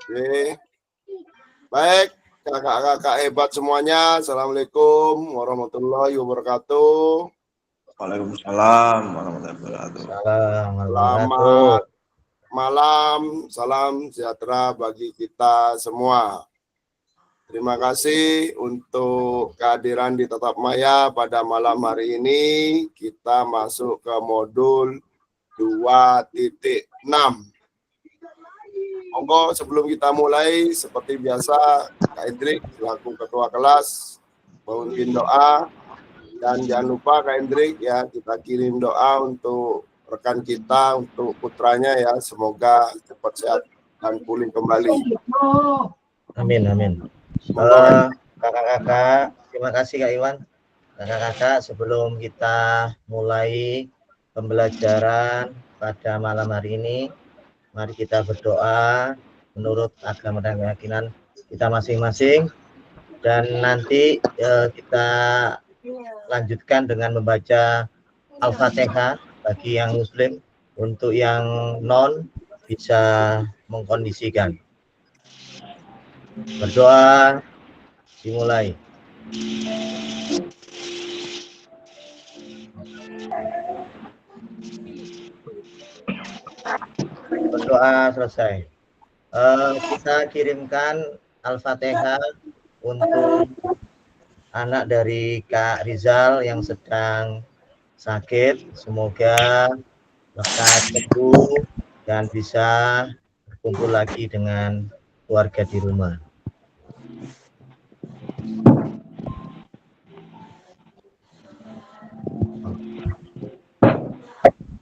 Oke. Baik, kakak-kakak hebat semuanya. Assalamualaikum warahmatullahi wabarakatuh. Waalaikumsalam warahmatullahi wabarakatuh. Selamat malam, salam sejahtera bagi kita semua. Terima kasih untuk kehadiran di Tatap Maya pada malam hari ini. Kita masuk ke modul 2.6. Monggo sebelum kita mulai, seperti biasa, Kak Hendrik selaku ketua kelas memimpin doa. Dan jangan lupa Kak Hendrik ya, kita kirim doa untuk rekan kita, untuk putranya ya, semoga cepat sehat dan pulih kembali. Amin, amin. Kakak-kakak, terima kasih Kak Iwan. Kakak-kakak, sebelum kita mulai pembelajaran pada malam hari ini, mari kita berdoa menurut agama dan keyakinan kita masing-masing. Dan nanti kita lanjutkan dengan membaca Al-Fatihah bagi yang Muslim. Untuk yang non bisa mengkondisikan. Berdoa dimulai. Berdoa selesai. Kita kirimkan Al-Fatihah untuk anak dari Kak Rizal yang sedang sakit. Semoga lekas sembuh dan bisa berkumpul lagi dengan keluarga di rumah.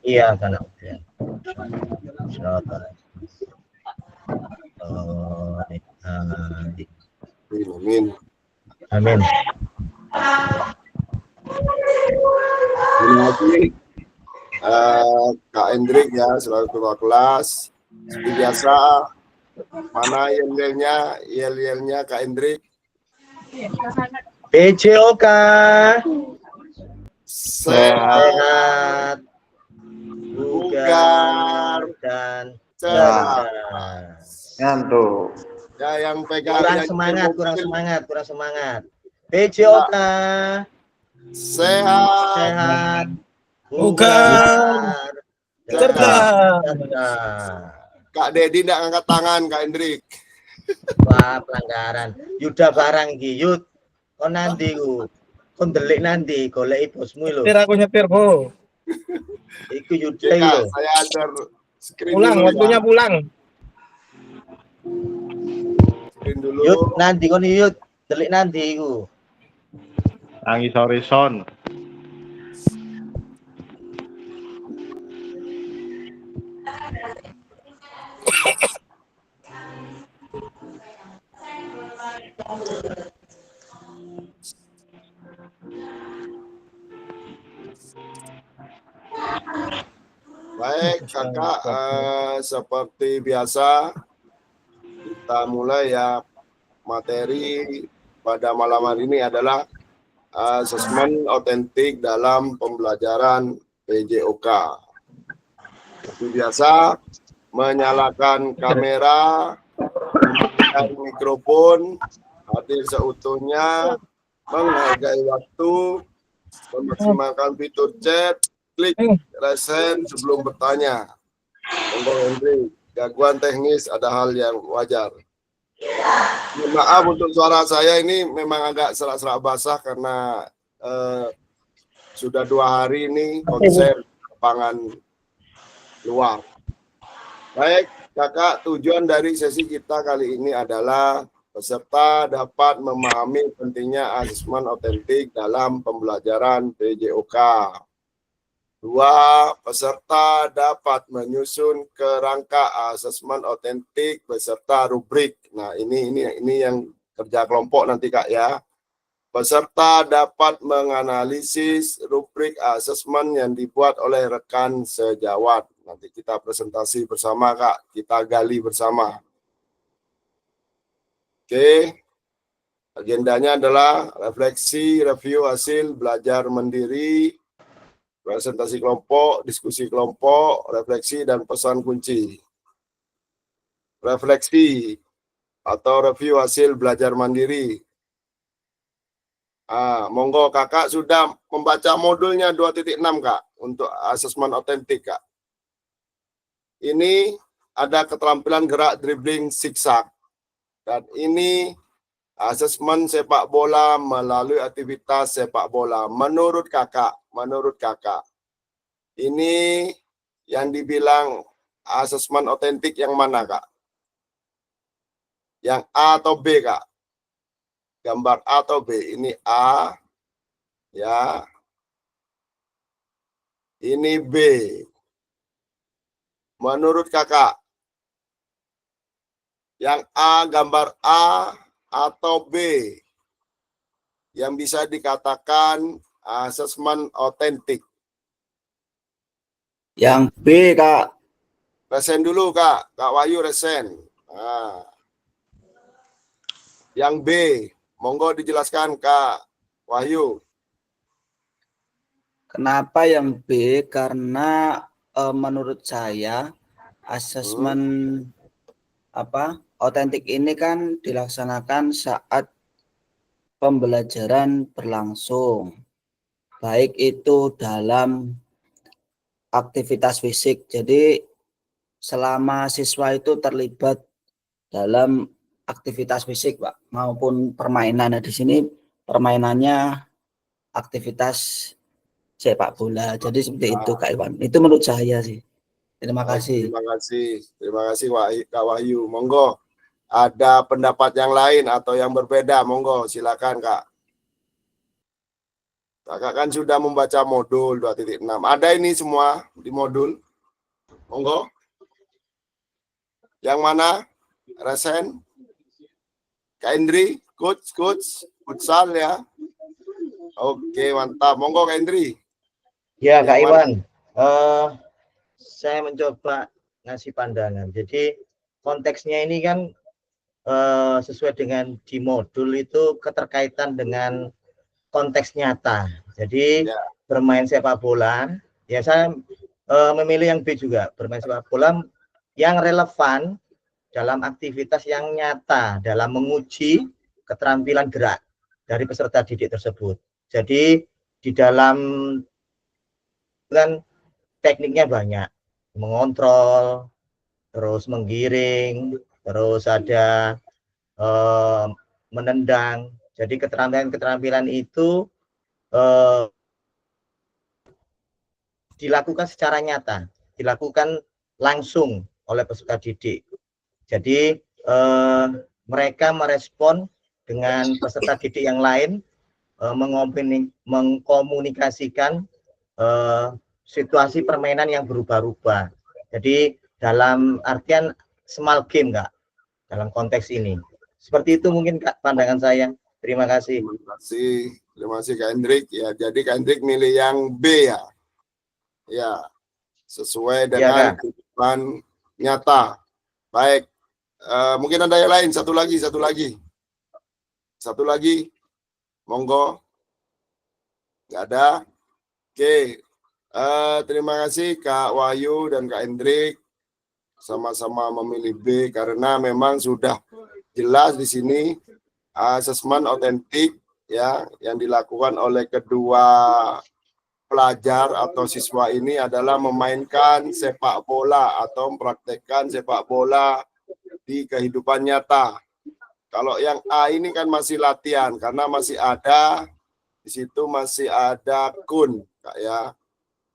Iya, karena Amin. Amin. Terima kasih Kak Hendrik ya, selaku ketua kelas. Seperti biasa, mana yel-yelnya Kak Hendrik? PJOK Sehat, bugar, dan cerdas. Ngantuk. Ya, yang pegang Kurang semangat. PJOK sehat, bugar, cerdas. Kak Dedi tidak angkat tangan, Kak Hendrik. Wah, pelanggaran. Yuda barang iki, Yud. Kon nanti ku. Kon delik nanti goleki bosmu lho. Aku nyetir, Bu. Iku Yuda Ya, iki lho. saya share screen Pulang, dulu waktunya ya. pulang. Screen dulu. Yud, nanti kon Yud. Delik nanti iku. Nangis horizon. Baik, kakak, seperti biasa kita mulai ya. Materi pada malam hari ini adalah asesmen otentik dalam pembelajaran PJOK. Seperti biasa, menyalakan kamera, mematikan mikrofon, hadir seutuhnya, menghargai waktu, memaksimalkan fitur chat, klik resen sebelum bertanya. Monggo Hendrik, gangguan teknis ada hal yang wajar. Maaf untuk suara saya ini memang agak serak-serak basah karena sudah 2 hari ini konser lapangan luar. Baik, kakak, tujuan dari sesi kita kali ini adalah peserta dapat memahami pentingnya asesmen otentik dalam pembelajaran PJOK. 2. Peserta dapat menyusun kerangka asesmen otentik beserta rubrik. Nah, ini yang kerja kelompok nanti Kak ya. Peserta dapat menganalisis rubrik asesmen yang dibuat oleh rekan sejawat. Nanti kita presentasi bersama Kak, kita gali bersama. Oke. Agendanya adalah refleksi, review hasil belajar mandiri, presentasi kelompok, diskusi kelompok, refleksi, dan pesan kunci. Refleksi. atau review hasil belajar mandiri. Monggo kakak sudah membaca modulnya 2.6 kak untuk asesmen otentik kak. Ini ada keterampilan gerak dribbling zigzag dan ini asesmen sepak bola melalui aktivitas sepak bola. Menurut kakak, ini yang dibilang asesmen otentik yang mana kak? Yang A atau B kak? Gambar A atau B? Ini A, ya. Ini B. Menurut kakak, yang A, gambar A atau B yang bisa dikatakan asesmen otentik? Yang B, Kak. Resen dulu kak, Kak Wahyu resen. Yang B, monggo dijelaskan Kak Wahyu. Kenapa yang B? Karena menurut saya asesmen otentik ini kan dilaksanakan saat pembelajaran berlangsung, baik itu dalam aktivitas fisik. Jadi selama siswa itu terlibat dalam aktivitas fisik, Pak, maupun permainan. Nah, di sini permainannya aktivitas sepak bola. Jadi seperti itu Kak Iwan. Itu menurut saya sih. Terima kasih. Terima kasih Kak Wahyu. Monggo ada pendapat yang lain atau yang berbeda, monggo silakan Kak. Kakak kan sudah membaca modul 2.6. Ada ini semua di modul. Monggo. Yang mana? Resen? Kak Indri? Coach? Futsal ya? Oke, mantap. Monggo Kak Indri. Ya, Kak Iwan. Saya mencoba ngasih pandangan. Jadi konteksnya ini kan sesuai dengan di modul itu keterkaitan dengan konteks nyata. Jadi bermain sepak bola, ya saya memilih yang B juga, bermain sepak bola yang relevan dalam aktivitas yang nyata dalam menguji keterampilan gerak dari peserta didik tersebut. Jadi di dalam kan tekniknya banyak, mengontrol, terus menggiring, terus ada menendang. Jadi keterampilan itu dilakukan secara nyata, dilakukan langsung oleh peserta didik. Jadi mereka merespon dengan peserta didik yang lain, mengkomunikasikan situasi permainan yang berubah-ubah. Jadi dalam artian small game, Kak, dalam konteks ini. Seperti itu mungkin Kak pandangan saya. Terima kasih. Terima kasih Kak Hendrik. Ya, jadi Kak Hendrik milih yang B ya. Ya, sesuai dengan kehidupan nyata. Baik. Mungkin ada yang lain. Satu lagi. Monggo. Nggak ada. Oke. Terima kasih Kak Wahyu dan Kak Hendrik. Sama-sama memilih B karena memang sudah jelas di sini asesmen otentik ya yang dilakukan oleh kedua pelajar atau siswa ini adalah memainkan sepak bola atau mempraktekkan sepak bola di kehidupan nyata. Kalau yang A ini kan masih latihan karena masih ada di situ masih ada kun Kak ya.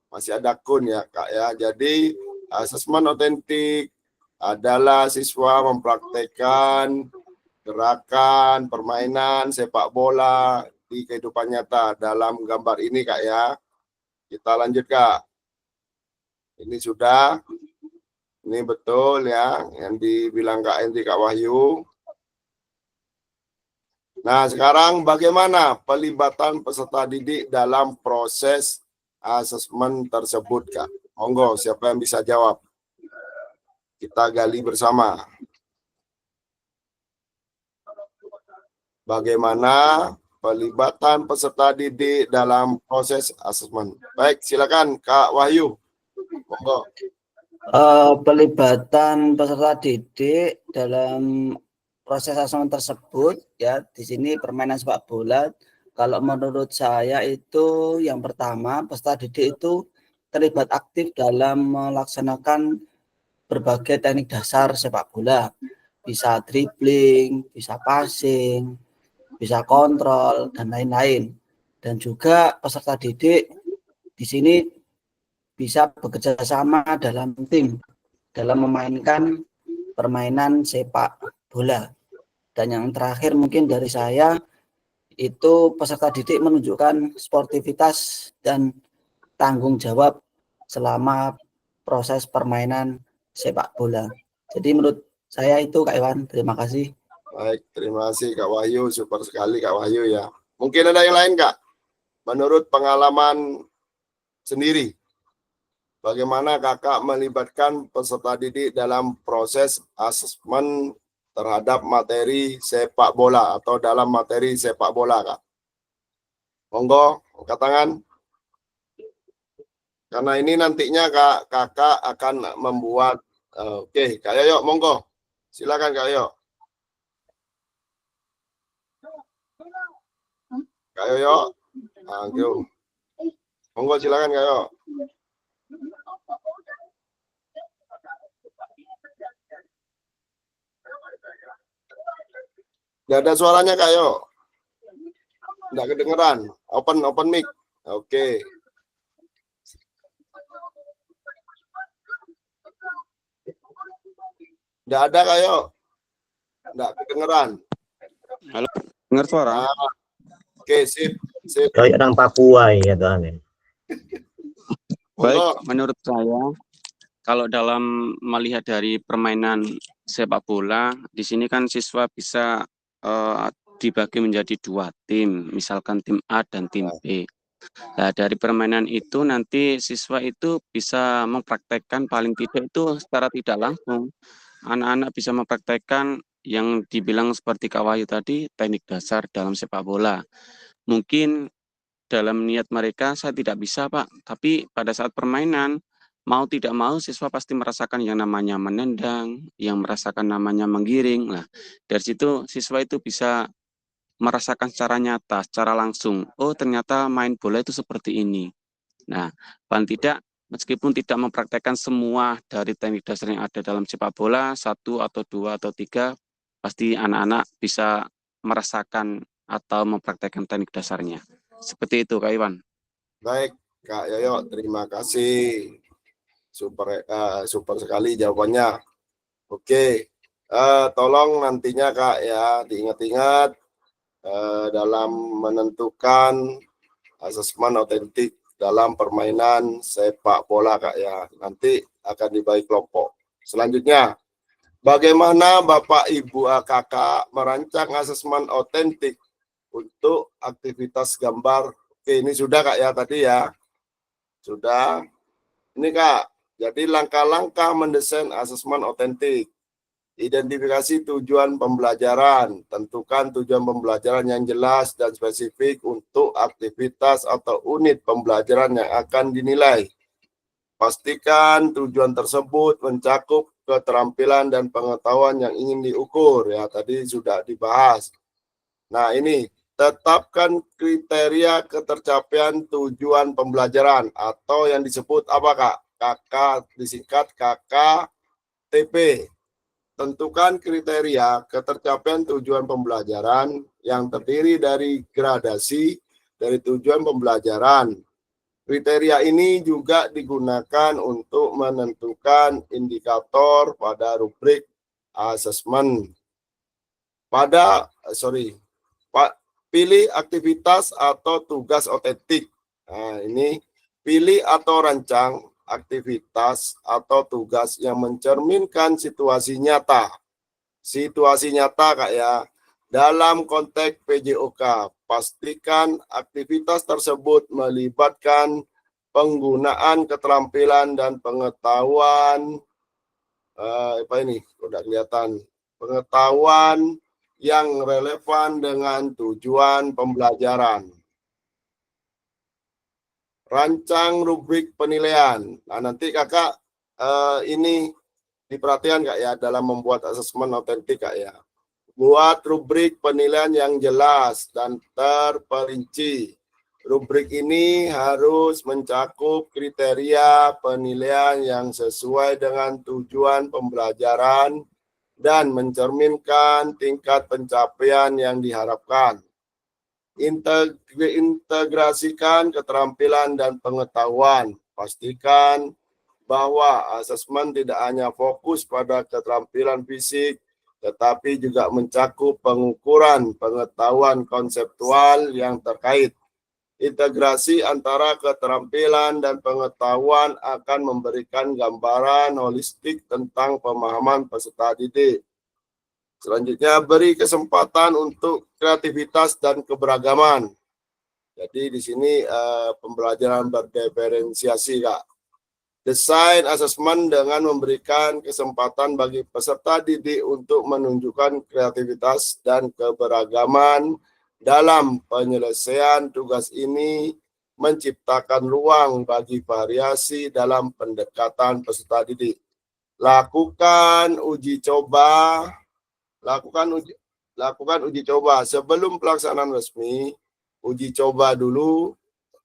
Masih ada kun ya Kak ya. Jadi asesmen otentik adalah siswa mempraktekkan gerakan, permainan, sepak bola di kehidupan nyata dalam gambar ini Kak ya. Kita lanjut Kak. Ini sudah. Ini betul ya yang dibilang Kak Hendri, Kak Wahyu. Nah sekarang bagaimana pelibatan peserta didik dalam proses asesmen tersebut Kak? Monggo siapa yang bisa jawab? Kita gali bersama. Bagaimana pelibatan peserta didik dalam proses asesmen? Baik, silakan Kak Wahyu. Monggo. Pelibatan peserta didik dalam proses asesmen tersebut ya di sini permainan sepak bola, kalau menurut saya itu yang pertama peserta didik itu terlibat aktif dalam melaksanakan berbagai teknik dasar sepak bola, bisa dribbling, bisa passing, bisa kontrol dan lain-lain. Dan juga peserta didik di sini bisa bekerja sama dalam tim dalam memainkan permainan sepak bola. Dan yang terakhir mungkin dari saya itu peserta didik menunjukkan sportivitas dan tanggung jawab selama proses permainan sepak bola. Jadi menurut saya itu Kak Iwan, terima kasih. Baik, terima kasih Kak Wahyu, super sekali Kak Wahyu ya. Mungkin ada yang lain Kak? Menurut pengalaman sendiri, bagaimana Kakak melibatkan peserta didik dalam proses asesmen terhadap materi sepak bola atau dalam materi sepak bola Kak? Monggo, angkat tangan. Karena ini nantinya Kakak akan membuat, oke, Kak Yoyo, monggo. Silakan Kak Yoyo. Kak Yoyo, monggo silakan Kak Yoyo. Nggak ada suaranya Kak Yoyo. Nggak kedengeran. Open mic. Oke. Nggak ada Kak Yoyo. Nggak kedengeran. Halo, dengar suara? Nah, oke, sip. Kayak orang Papua ya Tuhan. Baik, menurut saya kalau dalam melihat dari permainan sepak bola, di sini kan siswa bisa dibagi menjadi 2 tim, misalkan tim A dan tim B. Nah, dari permainan itu nanti siswa itu bisa mempraktekkan paling tidak itu secara tidak langsung. Anak-anak bisa mempraktekkan yang dibilang seperti Kak Wahyu tadi, teknik dasar dalam sepak bola. Mungkin dalam niat mereka saya tidak bisa Pak, tapi pada saat permainan mau tidak mau siswa pasti merasakan yang namanya menendang, yang merasakan namanya menggiring. Nah, dari situ siswa itu bisa merasakan secara nyata, secara langsung. Oh, ternyata main bola itu seperti ini. Nah, paling tidak meskipun tidak mempraktekkan semua dari teknik dasar yang ada dalam sepak bola, 1 atau 2 atau 3, pasti anak-anak bisa merasakan atau mempraktekkan teknik dasarnya. Seperti itu Kak Iwan. Baik Kak Yoyo, terima kasih. Super sekali jawabannya. Oke, tolong nantinya Kak ya diingat-ingat dalam menentukan asesmen otentik dalam permainan sepak bola Kak ya. Nanti akan dibagi kelompok. Selanjutnya, bagaimana Bapak Ibu Kakak merancang asesmen otentik untuk aktivitas gambar? Oke, ini sudah Kak ya tadi ya. Sudah. Ini Kak, jadi langkah-langkah mendesain asesmen otentik. Identifikasi tujuan pembelajaran. Tentukan tujuan pembelajaran yang jelas dan spesifik untuk aktivitas atau unit pembelajaran yang akan dinilai. Pastikan tujuan tersebut mencakup keterampilan dan pengetahuan yang ingin diukur. Ya, tadi sudah dibahas. Nah, ini tetapkan kriteria ketercapaian tujuan pembelajaran atau yang disebut apa Kak? Disingkat KKTP. Tentukan kriteria ketercapaian tujuan pembelajaran yang terdiri dari gradasi dari tujuan pembelajaran. Kriteria ini juga digunakan untuk menentukan indikator pada rubrik asesmen. Pilih aktivitas atau tugas otentik. Nah, ini pilih atau rancang aktivitas atau tugas yang mencerminkan situasi nyata. Situasi nyata Kak ya. Dalam konteks PJOK, pastikan aktivitas tersebut melibatkan penggunaan keterampilan dan pengetahuan pengetahuan yang relevan dengan tujuan pembelajaran. Rancang rubrik penilaian. Nah, nanti Kakak ini diperhatikan Kak ya dalam membuat asesmen otentik Kak ya. buat rubrik penilaian yang jelas dan terperinci. Rubrik ini harus mencakup kriteria penilaian yang sesuai dengan tujuan pembelajaran dan mencerminkan tingkat pencapaian yang diharapkan. Integrasikan keterampilan dan pengetahuan. Pastikan bahwa asesmen tidak hanya fokus pada keterampilan fisik, tetapi juga mencakup pengukuran pengetahuan konseptual yang terkait. Integrasi antara keterampilan dan pengetahuan akan memberikan gambaran holistik tentang pemahaman peserta didik. Selanjutnya, beri kesempatan untuk kreativitas dan keberagaman. Jadi di sini pembelajaran berdiferensiasi, Kak. Desain asesmen dengan memberikan kesempatan bagi peserta didik untuk menunjukkan kreativitas dan keberagaman dalam penyelesaian tugas ini, menciptakan ruang bagi variasi dalam pendekatan peserta didik. Lakukan uji coba sebelum pelaksanaan resmi. Uji coba dulu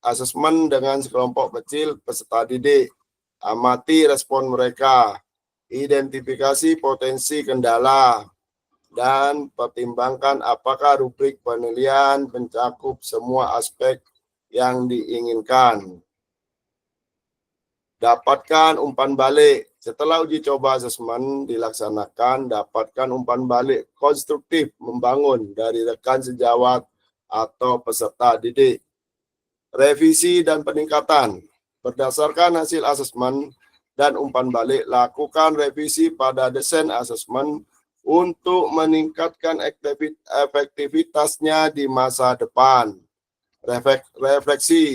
asesmen dengan sekelompok kecil peserta didik. Amati respon mereka, identifikasi potensi kendala, dan pertimbangkan apakah rubrik penilaian mencakup semua aspek yang diinginkan. Dapatkan umpan balik. Setelah uji coba asesmen dilaksanakan, dapatkan umpan balik konstruktif membangun dari rekan sejawat atau peserta didik. Revisi dan peningkatan. Berdasarkan hasil asesmen dan umpan balik, lakukan revisi pada desain asesmen untuk meningkatkan efektivitasnya di masa depan.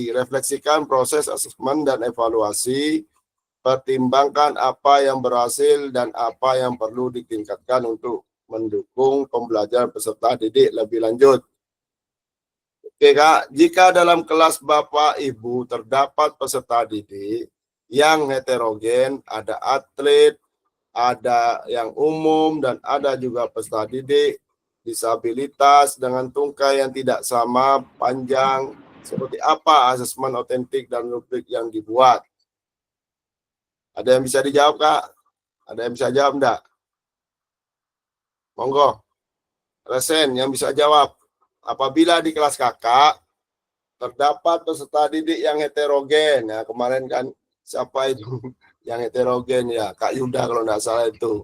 Refleksikan proses asesmen dan evaluasi, pertimbangkan apa yang berhasil dan apa yang perlu ditingkatkan untuk mendukung pembelajaran peserta didik lebih lanjut. Oke, Kak, jika dalam kelas Bapak Ibu terdapat peserta didik yang heterogen, ada atlet, ada yang umum, dan ada juga peserta didik disabilitas dengan tungkai yang tidak sama panjang, seperti apa asesmen otentik dan rubrik yang dibuat? Ada yang bisa dijawab, Kak? Ada yang bisa jawab enggak? Monggo. Resen yang bisa jawab. Apabila di kelas kakak terdapat peserta didik yang heterogen, ya kemarin kan siapa itu yang heterogen ya, Kak Yuda kalau nggak salah itu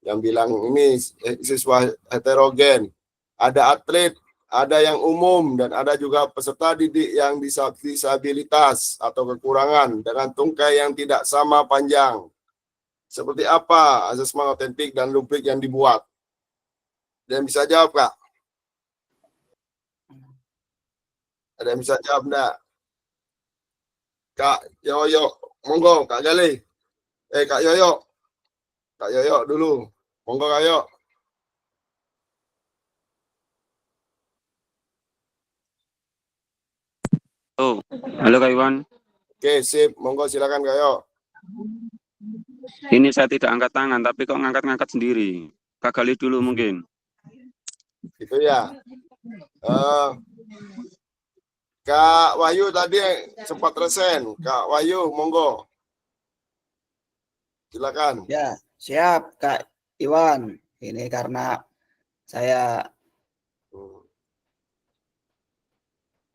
yang bilang ini siswa heterogen, ada atlet, ada yang umum, dan ada juga peserta didik yang disabilitas atau kekurangan dengan tungkai yang tidak sama panjang. Seperti apa asesmen otentik dan rubrik yang dibuat? Dan bisa jawab, Kak? Ada yang bisa jawab enggak? Kak Yoyo, monggo, Kak Gali. Kak Yoyo. Kak Yoyo dulu. Monggo, Kak Yoyo. Oh, halo Kak Iwan. Oke, sip. Monggo silakan, Kak Yoyo. Ini saya tidak angkat tangan, tapi kok ngangkat-ngangkat sendiri. Kak Gali dulu mungkin. Gitu ya. Kak Wahyu tadi sempat resen. Kak Wahyu, monggo. Silakan. Ya, siap Kak Iwan. Ini karena saya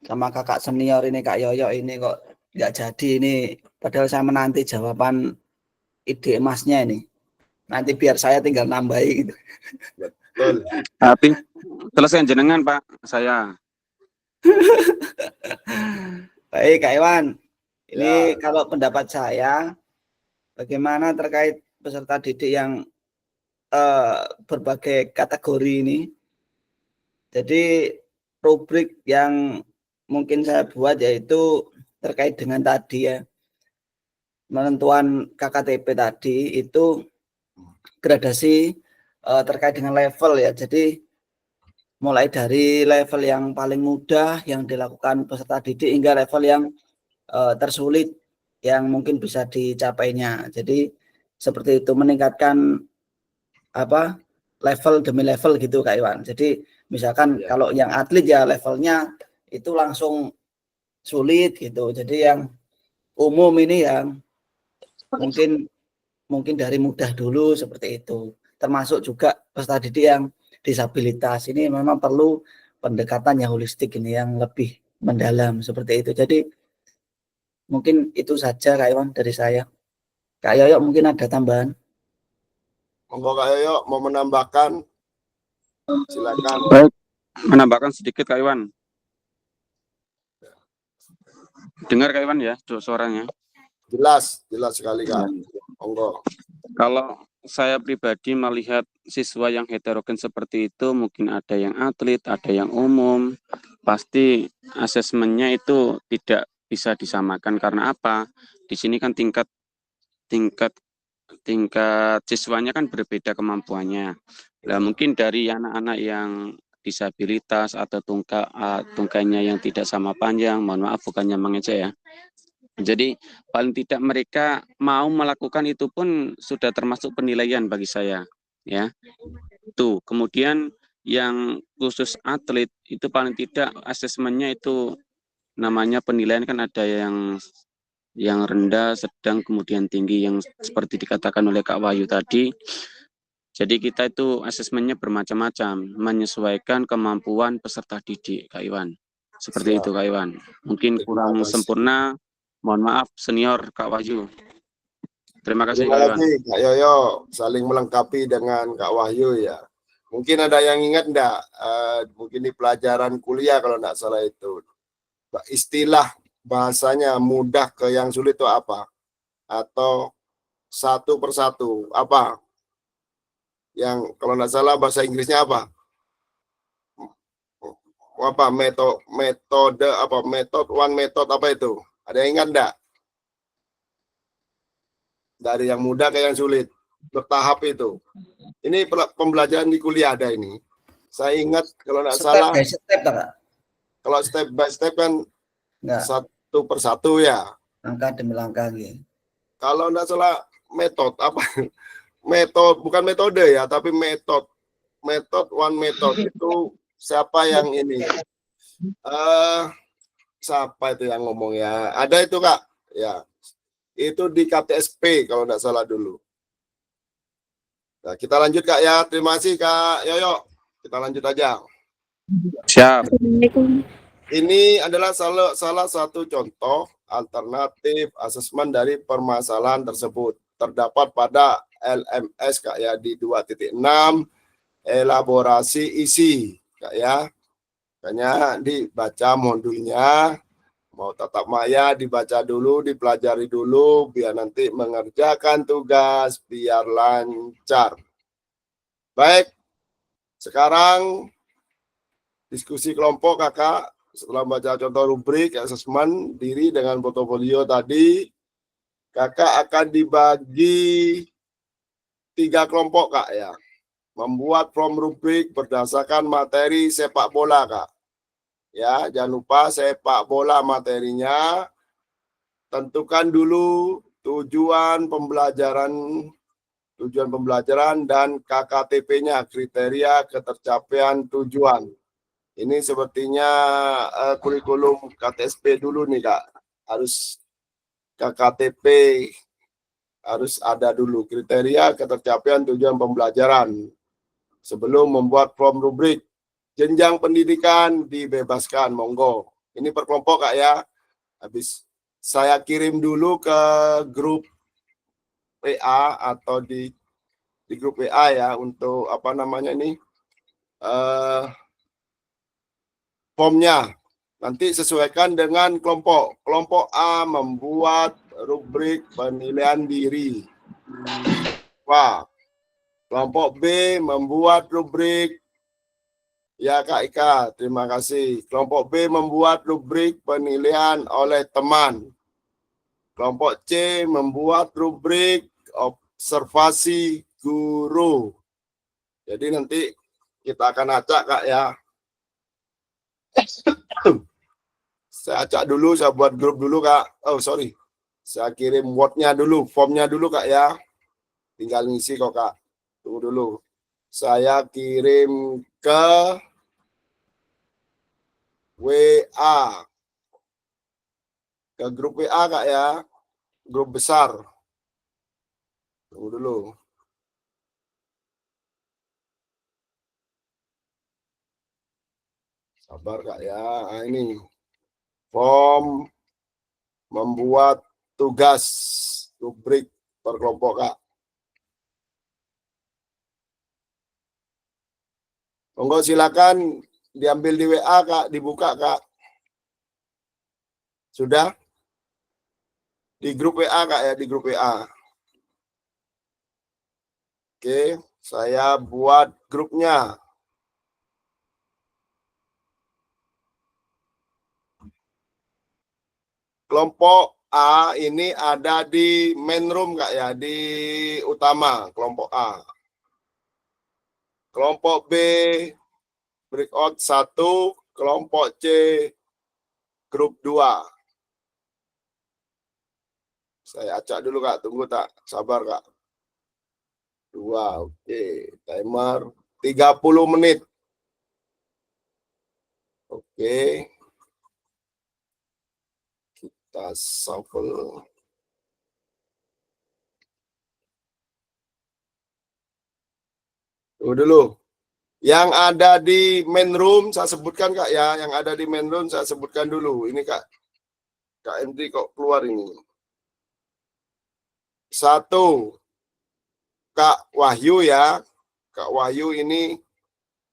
sama kakak senior ini Kak Yoyo ini kok nggak jadi ini. Padahal saya menanti jawaban ide emasnya ini. Nanti biar saya tinggal nambahi gitu. Betul. Tapi selesai jenengan Pak, saya. Baik Kak Iwan. Ini Ya. kalau pendapat saya, bagaimana terkait peserta didik yang berbagai kategori ini. Jadi rubrik yang mungkin saya buat yaitu terkait dengan tadi ya, penentuan KKTP tadi itu gradasi terkait dengan level ya. Jadi mulai dari level yang paling mudah yang dilakukan peserta didik hingga level yang tersulit yang mungkin bisa dicapainya. Jadi seperti itu, meningkatkan level demi level gitu Kak Iwan. Jadi misalkan kalau yang atlet ya levelnya itu langsung sulit gitu. Jadi yang umum ini yang mungkin dari mudah dulu seperti itu. Termasuk juga peserta didik yang disabilitas ini memang perlu pendekatan yang holistik ini yang lebih mendalam seperti itu. Jadi mungkin itu saja Kak Iwan dari saya. Kak Yoyo mungkin ada tambahan. Monggo Kak Yoyo mau menambahkan, silakan. Baik, menambahkan sedikit Kak Iwan. Dengar Kak Iwan ya suaranya. Jelas sekali Kak. Monggo. Kalau saya pribadi melihat siswa yang heterogen seperti itu, mungkin ada yang atlet, ada yang umum, pasti asesmennya itu tidak bisa disamakan. Karena apa? Di sini kan tingkat siswanya kan berbeda kemampuannya. Nah, mungkin dari anak-anak yang disabilitas atau tungkanya yang tidak sama panjang, mohon maaf bukannya mengejek ya. Jadi paling tidak mereka mau melakukan itu pun sudah termasuk penilaian bagi saya, ya. Tuh, kemudian yang khusus atlet itu paling tidak asesmennya itu namanya penilaian kan ada yang rendah, sedang, kemudian tinggi yang seperti dikatakan oleh Kak Wahyu tadi. Jadi kita itu asesmennya bermacam-macam, menyesuaikan kemampuan peserta didik, Kak Iwan. Seperti itu Kak Iwan. Mungkin kurang sempurna. Mohon maaf senior Kak Wahyu. Terima kasih Kak Iwan. Kak Yoyo saling melengkapi dengan Kak Wahyu ya. Mungkin ada yang ingat enggak? Mungkin di pelajaran kuliah kalau enggak salah itu. Istilah bahasanya mudah ke yang sulit itu apa? Atau satu persatu apa? Yang kalau enggak salah bahasa Inggrisnya apa? Apa metode apa one method apa itu? Ada yang ingat enggak? Dari yang mudah ke yang sulit, bertahap itu. Ini pembelajaran di kuliah ada ini. Saya ingat kalau nggak salah, kalau step by step kan satu persatu ya. Langkah demi langkah gitu. Kalau nggak salah metode apa? Bukan metode ya, tapi metode one method itu siapa yang ini? Siapa itu yang ngomong ya? Ada itu Kak, ya. Itu di KTSP kalau nggak salah dulu. Nah, kita lanjut Kak ya. Terima kasih Kak Yoyo. Kita lanjut aja. Siap. Ini adalah salah satu contoh alternatif asesmen dari permasalahan tersebut. Terdapat pada LMS Kak ya di 2.6 elaborasi isi Kak ya. Makanya dibaca modulnya. Mau tatap maya dibaca dulu, dipelajari dulu, biar nanti mengerjakan tugas, biar lancar. Baik, sekarang diskusi kelompok kakak. Setelah baca contoh rubrik, asesmen diri dengan portofolio tadi, kakak akan dibagi 3 kelompok kak ya. Membuat form rubrik berdasarkan materi sepak bola kak. Ya, jangan lupa sepak bola materinya. Tentukan dulu tujuan pembelajaran dan KKTP-nya, kriteria ketercapaian tujuan. Ini sepertinya kurikulum KTSP dulu nih Kak. Harus KKTP harus ada dulu kriteria ketercapaian tujuan pembelajaran sebelum membuat form rubrik. Jenjang pendidikan dibebaskan, monggo. Ini per kelompok Kak ya. Habis saya kirim dulu ke grup WA atau di grup WA ya untuk apa namanya ini formnya. Nanti sesuaikan dengan kelompok. Kelompok A membuat rubrik penilaian diri. Wah. Kelompok B membuat rubrik ya Kak Ika, terima kasih. Kelompok B membuat rubrik penilaian oleh teman. Kelompok C membuat rubrik observasi guru. Jadi nanti kita akan acak Kak ya. Saya acak dulu, saya buat grup dulu Kak. Oh sorry, saya kirim wordnya dulu, formnya dulu Kak ya. Tinggal ngisi kok Kak. Tunggu dulu. saya kirim ke WA. Ke grup WA Kak ya. Grup besar. Tunggu dulu. Sabar Kak ya. Nah, ini form membuat tugas rubrik per kelompok Kak. Monggo silakan diambil di WA Kak, dibuka Kak. Sudah? Di grup WA Kak ya, di grup WA. Oke, saya buat grupnya. Kelompok A ini ada di main room Kak ya, di utama kelompok A. Kelompok B breakout 1, kelompok C grup 2. Saya acak dulu Kak, tunggu tak, sabar Kak. 2, oke. Timer 30 menit. Oke. Kita shuffle. Tunggu dulu. Yang ada di main room saya sebutkan Kak ya, yang ada di main room saya sebutkan dulu. Ini Kak Hendri kok keluar ini. 1, Kak Wahyu ya. Kak Wahyu ini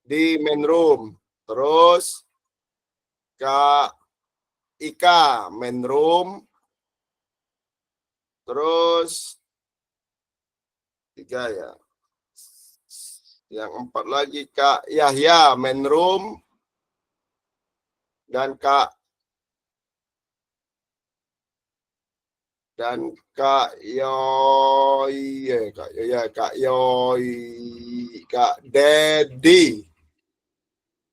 di main room. Terus Kak Ika main room. Terus 3 ya. Yang 4 lagi Kak Yahya main room. Dan Kak Yoi, Kak Dedi.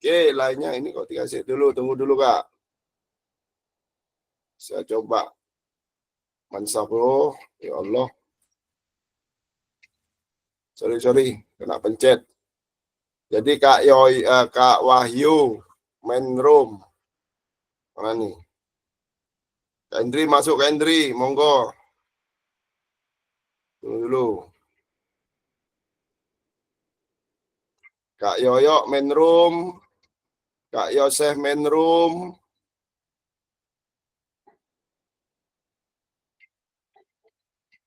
Oke, lainnya ini kok dikasih dulu, tunggu dulu Kak. Saya coba mansabro, ya Allah. Sorry, kena pencet. Jadi Kak Wahyu main room. Mana nih? Kak Hendri masuk, Kak Hendri, monggo. Tunggu dulu. Kak Yoyo main room. Kak Yosef main room.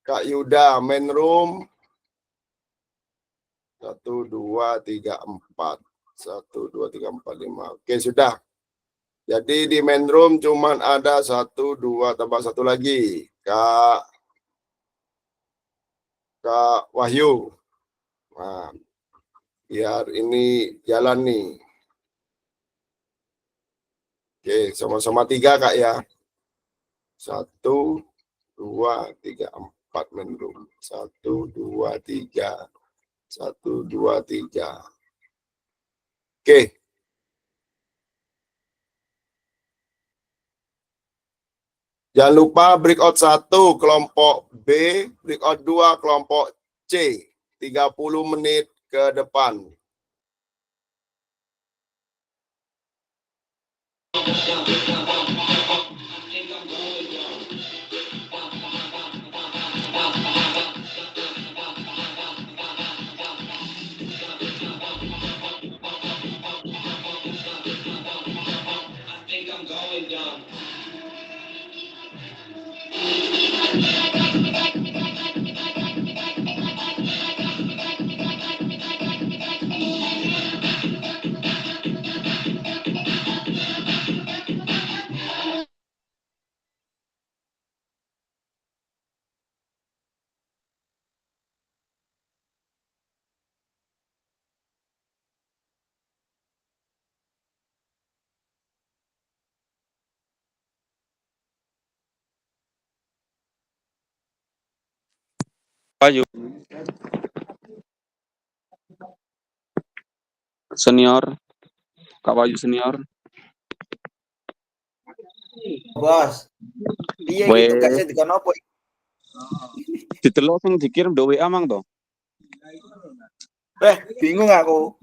Kak Yuda main room. 1, 2, 3, 4. 1, 2, 3, 4, 5. Oke, sudah. Jadi di main room cuman ada 1, 2, tambah 1 lagi. Kak Wahyu. Nah, biar ini jalan nih. Oke, sama-sama 3 Kak ya. 1, 2, 3, 4 main room. 1, 2, 3. 1, 2, 3. Oke. Jangan lupa breakout 1 kelompok B, breakout 2 kelompok C. 30 menit ke depan. Wahyu senior, Kak Wahyu senior. Bos. Iya Weh. gitu gak sih dikono apa? Ditelok sing dikirim do WA mang to. Bingung aku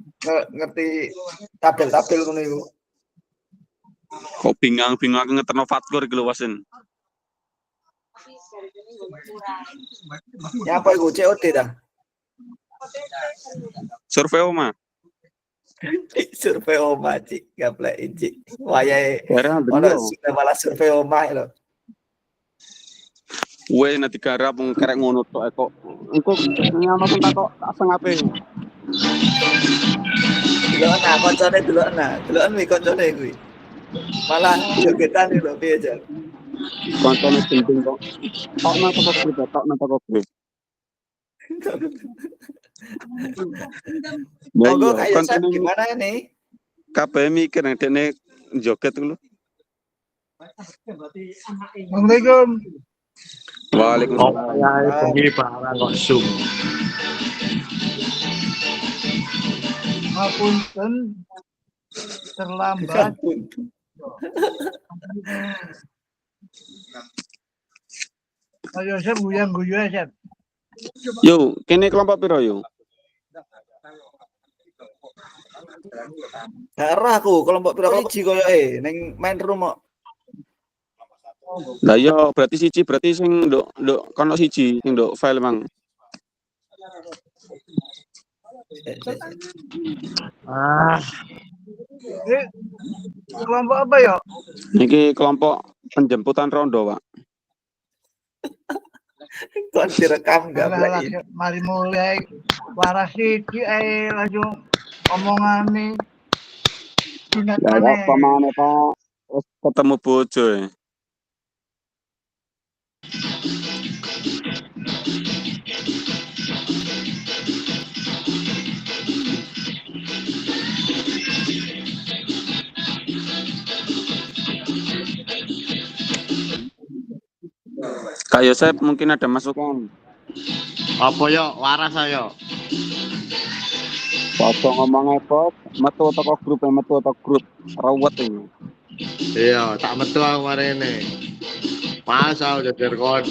ngerti tabel-tabel ngono iku. Kok bingung aku ngeterno fatkur iki lho Wasen. Ya apa iku COD ta? Survei oma. Survei omah cik, gaplek cik. Wayahe Daerah ono bener. sudah malah survei omah lho. Weh nanti garap wong kerek ngono tok kok. Engko nyono sing tak sengape. Delokna koncone delokna kuwi koncone kuwi. Malah jogetan lho piye jan. Kontone penting kok. Tok nang toko grup. Monggo Nah, Kak Yosef kontone gimana ini? kabeh mikir nek dene joget lho. Assalamualaikum. Waalaikumsalam. Apa ya bengi barang kok Zoom. Ngapunten terlambat. Ayo saya guyu aja. Yo, kene kelompok piro yo? Karo aku kelompok pira siji koyoke ning main room kok. Lah yo berarti siji berarti sing nduk kono siji sing nduk file mang. Ini kelompok apa ya? Niki kelompok penjemputan rondo, Pak. Kok direkam gaplek. Mari mulai waras iki ae langsung omongane. Ya apa maneh, Pak? Wis ketemu bojo e. Kak Yosep mungkin ada masukan. Apa yo waras ayo. Foto ngomong apa? Metu toko grup, rawat ini. Iya, tak metu aku mari ini. Pas aku jadi kon.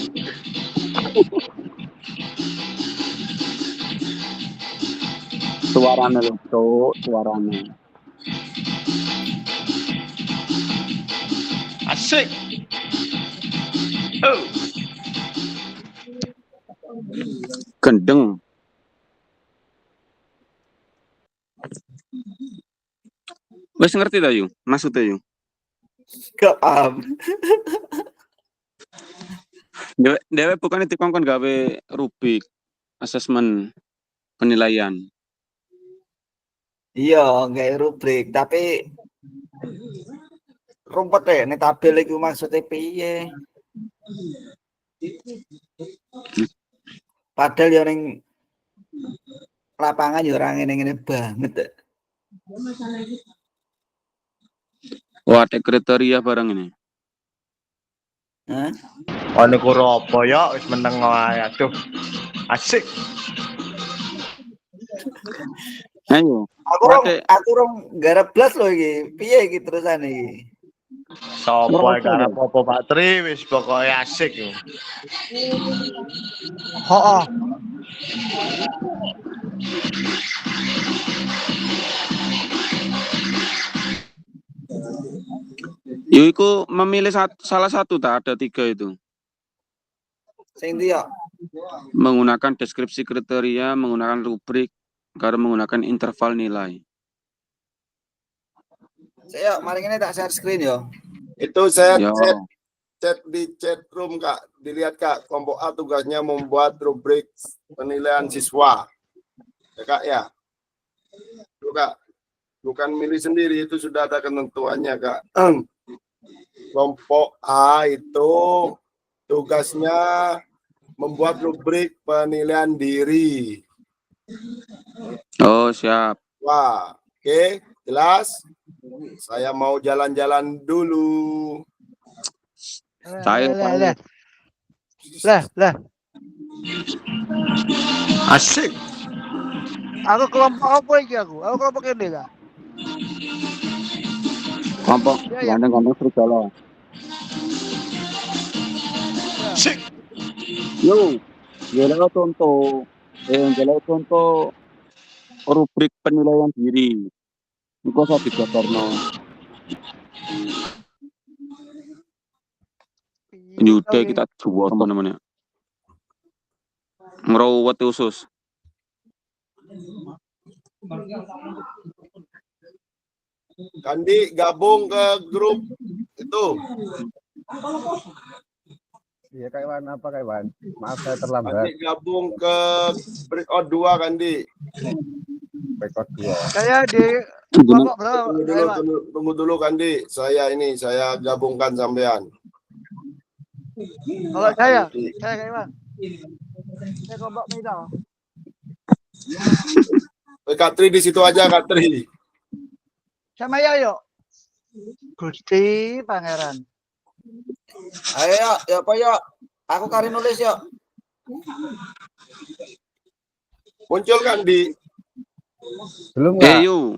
Suarane lho, Cuk, suarane. Asik. Oh. Gendeng. Wes ngerti ta yu? Maksudnya yu? Gak paham. Dewe bukannya dikongkon gawe rubrik asesmen penilaian. Iya, nggak rubrik, tapi rumput ya, ini tabel itu maksudnya piye? Padahal yang ning lapangan ya orang ini banget. Wah, ada kriteria barang ini. Hah? Ono kuro apa ya wis meneng wae aduh. Asik. Ayo. Aku rong garap blas loh iki. Piye iki terusan iki? Sopo garap apa Pak Tri wis pokoke asik yo. Heeh. Iku memilih salah satu tak ada 3 itu. Sing ndi yo? Menggunakan deskripsi kriteria, menggunakan rubrik, karena menggunakan interval nilai. Saya mari ini tak share screen yo. Itu saya Yo. chat di chat room Kak. Dilihat Kak, kelompok A tugasnya membuat rubrik penilaian siswa. Ya Kak ya. Itu Kak. Bukan milih sendiri, itu sudah ada ketentuannya Kak. Kelompok A itu tugasnya membuat rubrik penilaian diri. Oh, siap. Wah, oke, jelas. Saya mau jalan-jalan dulu. Saya Lah. Asik. Aku kelompok apa iki aku? Aku kelompok ini lah. kelompok Ya. ganteng-ganteng serigala. Asik. Yo, contoh. Contoh rubrik penilaian diri. Iku saya digabarno. Yuda kita jual teman-teman ya. Merawat usus. Kandi gabung ke grup itu. Iya Kak Iwan, apa Kak Iwan? Maaf saya terlambat. Kandi gabung ke breakout 2 Kandi. Rekod 2. Saya di kelompok berapa? Tunggu dulu Kandi. Saya gabungkan sampean. Kalau saya Kak Iwan. Saya kelompok merah. Kak Tri di situ aja Kak Tri. Sama ya yuk. Gusti Pangeran. Ayo ya apa ya? Aku kari nulis yuk. Muncul Kandi. Belum nggak? Yo,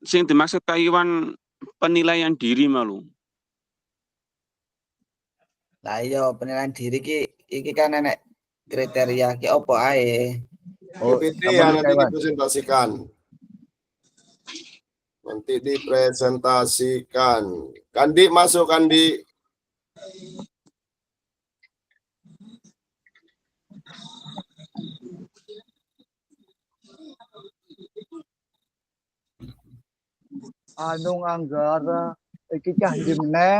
sing dimaksud Kak Iwan penilaian diri malu. Lah iya penilaian diri iki kan enek kriteria ki opo ae. Oh, PPT apa ya nih, nanti Kak Iwan? dipresentasikan. Nanti dipresentasikan. Kandi masuk Kandi. Anung Anggara. Iki cah dimne.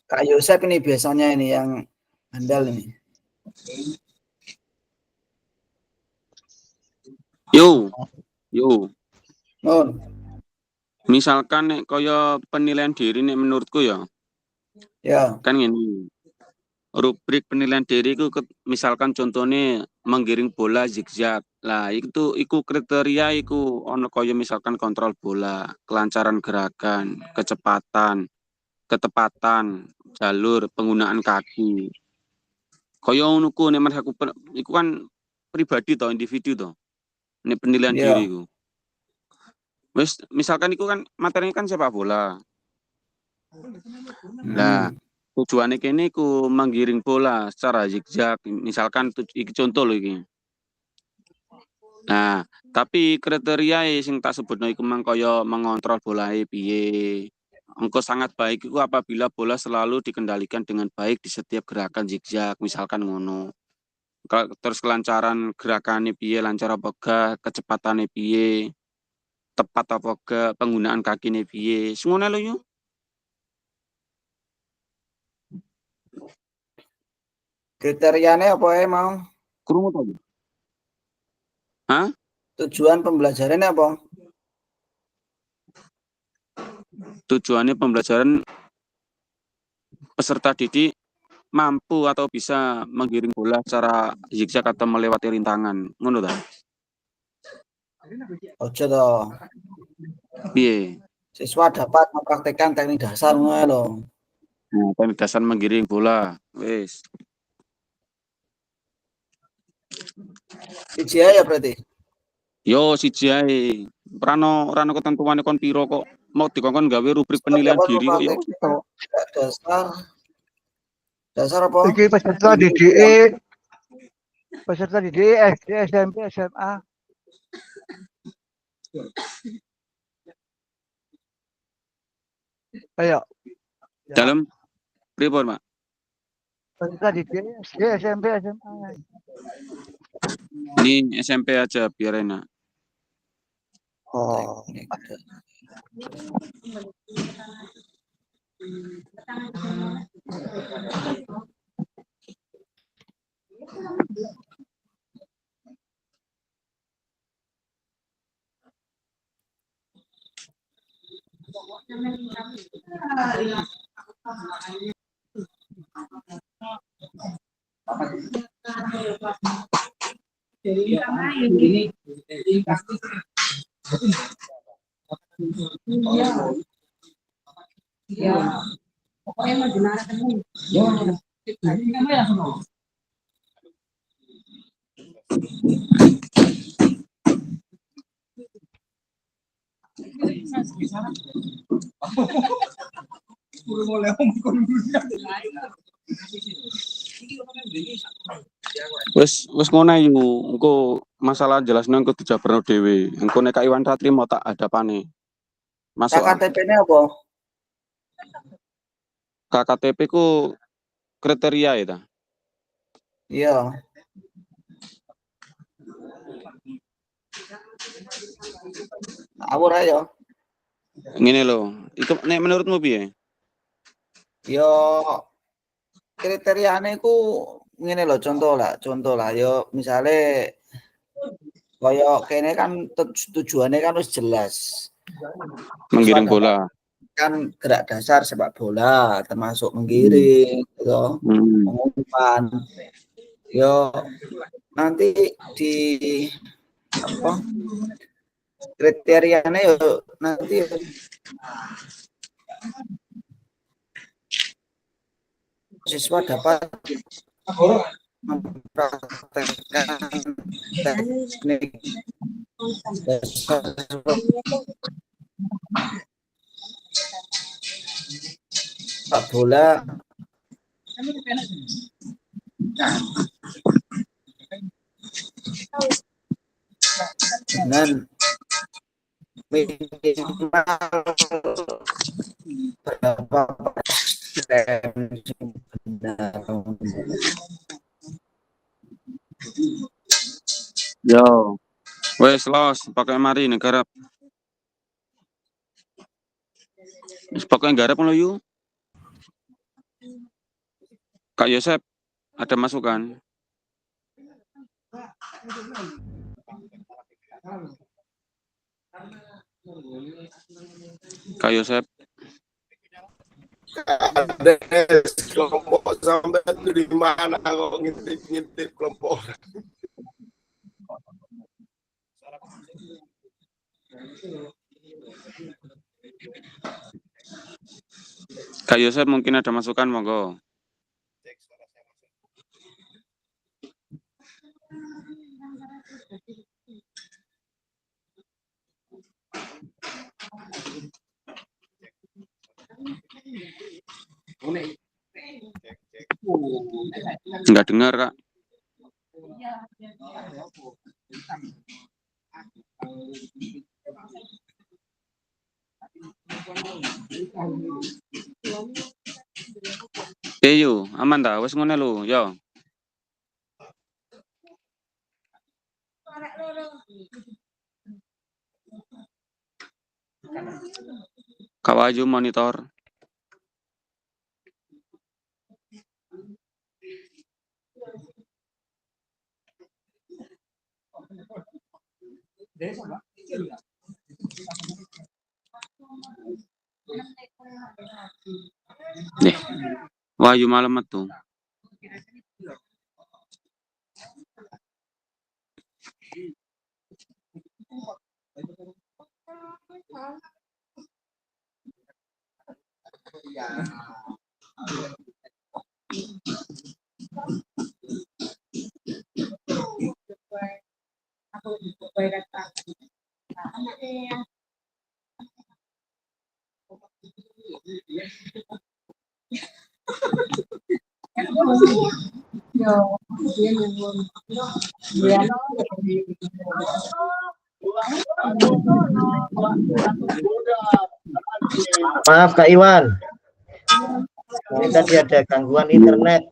Kak Yosep ini biasanya ini yang handal ini. Yo. Nun. Misalkan nek kaya penilaian diri nek menurutku ya, Ya. kan ngene. Rubrik penilaian diri itu misalkan contohnya menggiring bola zigzag. Lah iku kriteria iku ono kaya misalkan kontrol bola, kelancaran gerakan, kecepatan, ketepatan, jalur, penggunaan kaki. Kaya ngono ku nek aku iku kan pribadi to, individu to. Nek penilaian Iya. diri iku. Wis misalkan iku kan materinya kan sepak bola. Nah, tujuannya kene ku menggiring bola secara zigzag. Misalkan iki contoh lho iki. Nah, tapi kriteria sing tak sebutno iku mang kaya mengontrol bolae piye. Engko sangat baik iku apabila bola selalu dikendalikan dengan baik di setiap gerakan zigzag, misalkan ngono. Terus kelancaran gerakannya piye, lancar apa gak, kecepatane piye, tepat apa gak, penggunaan kakine piye. Semono lho yo. Kriterianya apa ya mau? Krungu to? Hah? Tujuan pembelajarannya apa? Tujuannya pembelajaran peserta didik mampu atau bisa menggiring bola secara zigzag atau melewati rintangan. Ngono ta? Ojo toh. Piye? Siswa dapat mempraktikkan teknik dasar ngono lho. Nah, teknik dasar menggiring bola. Wis. Siji ya berarti. Yo siji ae. Rano ketentuane kon piro kok mau dikongkon gawe rubrik penilaian Dapat diri kok yo. mempraktikkan dasar apa? Iki peserta didik. Peserta didik SD, SMP, SMA. Ayo. Dalam pripun, Pak? Peserta didik SD, SMP, SMA. Ini SMP aja biar enak. Oh. Wis ngono yu, engko masalah jelasno engko dijabarno dhewe. Engko nek Kak Iwan ra trimo tak hadapane. Masuk ah. KKTP-nya apa? KKTP ku kriteria ya ta. Iya. Awur ayo. Ngene lho, itu nek menurutmu piye? Yo kriteriane ku ngene lho, contoh lah yo misale kaya kene kan tujuannya kan harus jelas. Menggiring Siswa bola. kan gerak dasar sepak bola termasuk menggiring gitu, mengumpan. Yo nanti di apa kriterianya yo nanti siswa dapat mempraktekkan teknik dasar sepak bola dengan minimal berapa persen benar. Yo. Wes los pakai mari negara. Wis pakai garap lo yu. Kak Yosep ada masukan? Kak Yosep. Kades kelompok sampai itu di mana kok ngintip kelompok. Kak Yosep mungkin ada masukan monggo. Enggak dengar, Kak. Yo, aman ta? Wes ngene lho, yo. Kak Wahyu monitor. Nih, Wahyu malam metu. Maaf Kak Iwan, ini tadi ada gangguan internet.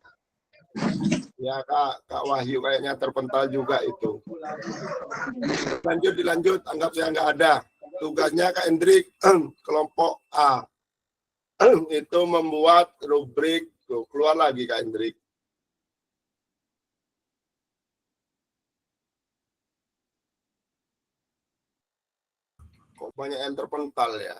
Ya Kak Wahyu kayaknya terpental juga itu. Dilanjut, anggap saya nggak ada. Tugasnya Kak Hendrik, kelompok A. Itu membuat rubrik, keluar lagi Kak Hendrik. Kok banyak yang terpental ya?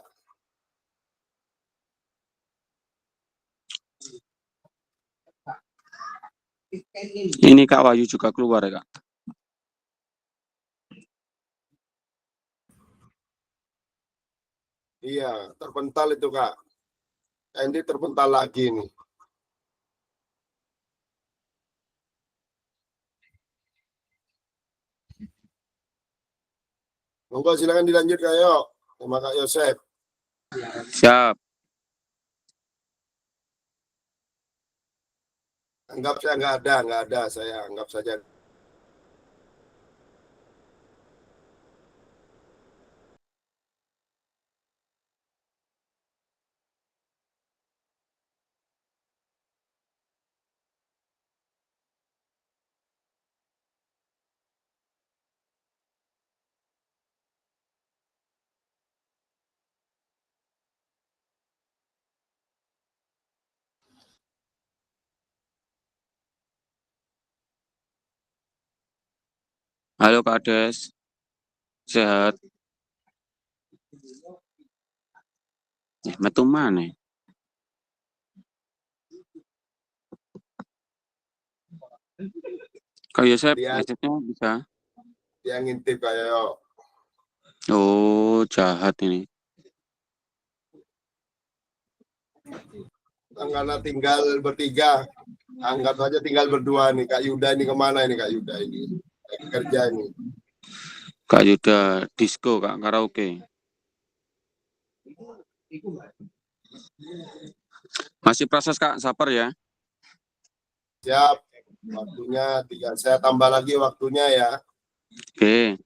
Ini Kak Wahyu juga keluar ya, Kak. Iya, terpental itu Kak. Ini terpental lagi nih. Monggo silakan dilanjut Kak Yo. Sama Kak Yosep. Siap. Anggap saya nggak ada, saya anggap saja. Halo Kak Des, sehat? Metu mana? Kak Yosep, Dia Yosepnya bisa. yang ngintip kayak Oh, jahat ini. karena tinggal bertiga, anggap aja tinggal berdua nih. Kak Yuda ini kemana ini Kak Yuda ini? Lagi kerja ini. Kak Yuda, disco, Kak, karaoke. Masih proses Kak, sabar ya. Siap, waktunya tiga. Saya tambah lagi waktunya ya. Oke.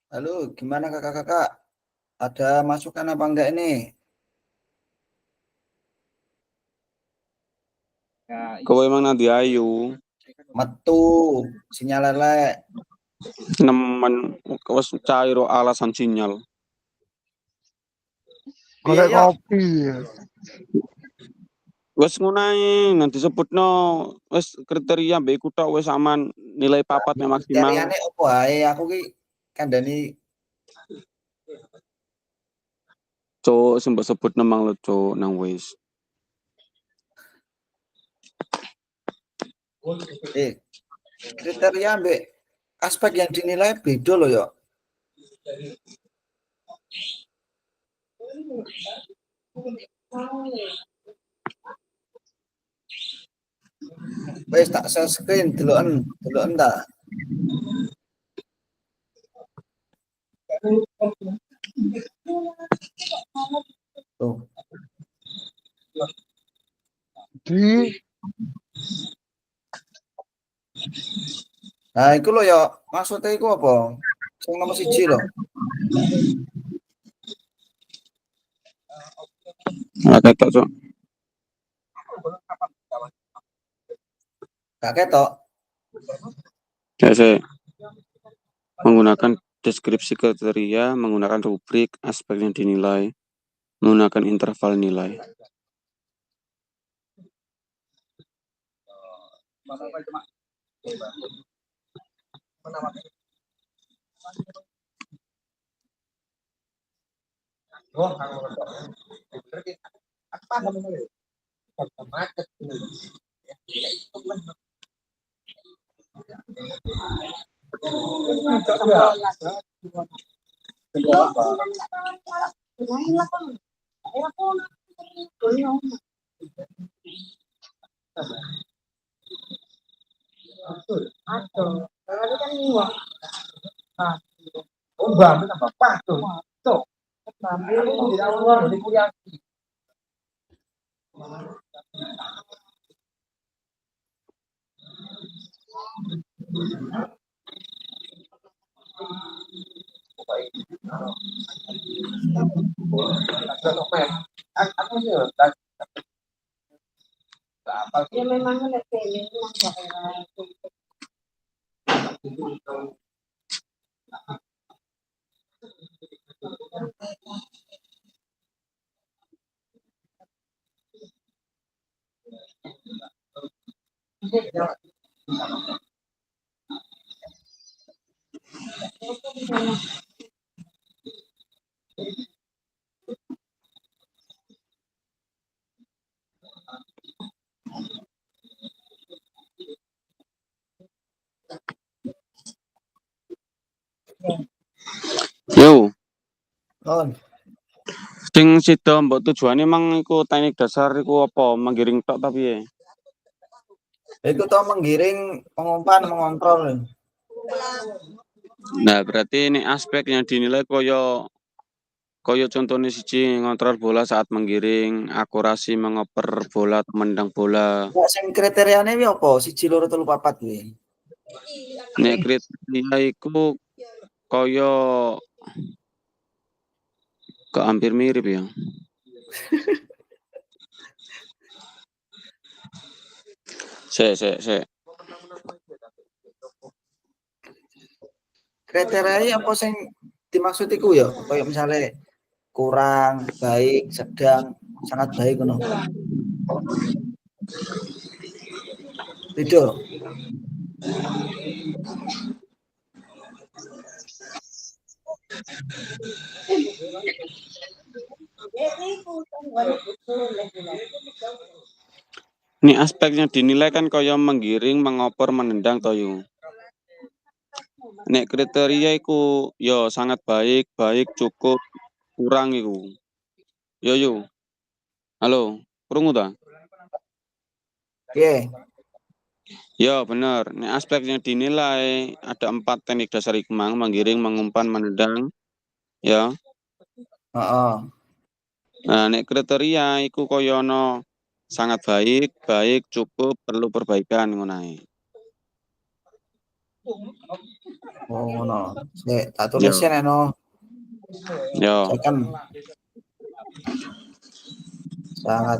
Halo, gimana kakak-kakak? Ada masukan apa enggak ini? Kowe emang nanti ayu. Metu, sinyal lelek. Nemen, wes cairo alasan sinyal. Iya, Golek yuk. kopi. Wes ngunain, nanti sebutno, wes kriteria mbek iku tok wes aman, nilai papatnya maksimal. Kriteriane opo ae? Aku ki kandhani Cuk, sembok sebut nemang lo cuk nang wis. kriteria ambek aspek yang dinilai beda loh ya. Wes tak share screen deloken ta. Tuh. Di Nah, iku lho ya, maksudnya iku apa? Sing nomor 1 lho. Ora ketok cuk. Gak ketok. Saya menggunakan deskripsi kriteria, menggunakan rubrik, aspek yang dinilai, menggunakan interval nilai. Yo, On. sing sida mbok tujuane mang iku teknik dasar iku apa? Menggiring tok tapi ya. Iku tau menggiring, mengumpan, mengontrol. Nah, berarti ini aspek yang dinilai koyo contohnya siji ngontrol bola saat menggiring, akurasi mengoper bola, menendang bola. Kok sing kriteriane wi apa? 1 2 3 4 kuwi. Nek kriteria iku koyo hampir mirip ya. Sik. Kriteria apa sing dimaksud iku ya? Kayak misalnya kurang, baik, sedang, sangat baik ngono. Tidak. Ini aspeknya dinilai kan koyo menggiring, mengoper, menendang toyo. Nek kriteria iku yo sangat baik, cukup, kurang iku. Yo. Halo, krungu ta? Oke. Ya benar. Nek aspeknya dinilai ada 4 teknik dasar iku mang, menggiring, mengumpan, menendang. Ya. Heeh. Nah, nek kriteria iku koyo ono sangat baik, cukup, perlu perbaikan ngono ae. Oh ngono. Sik, tak Yo. tulisin eno. Yo. Second. Sangat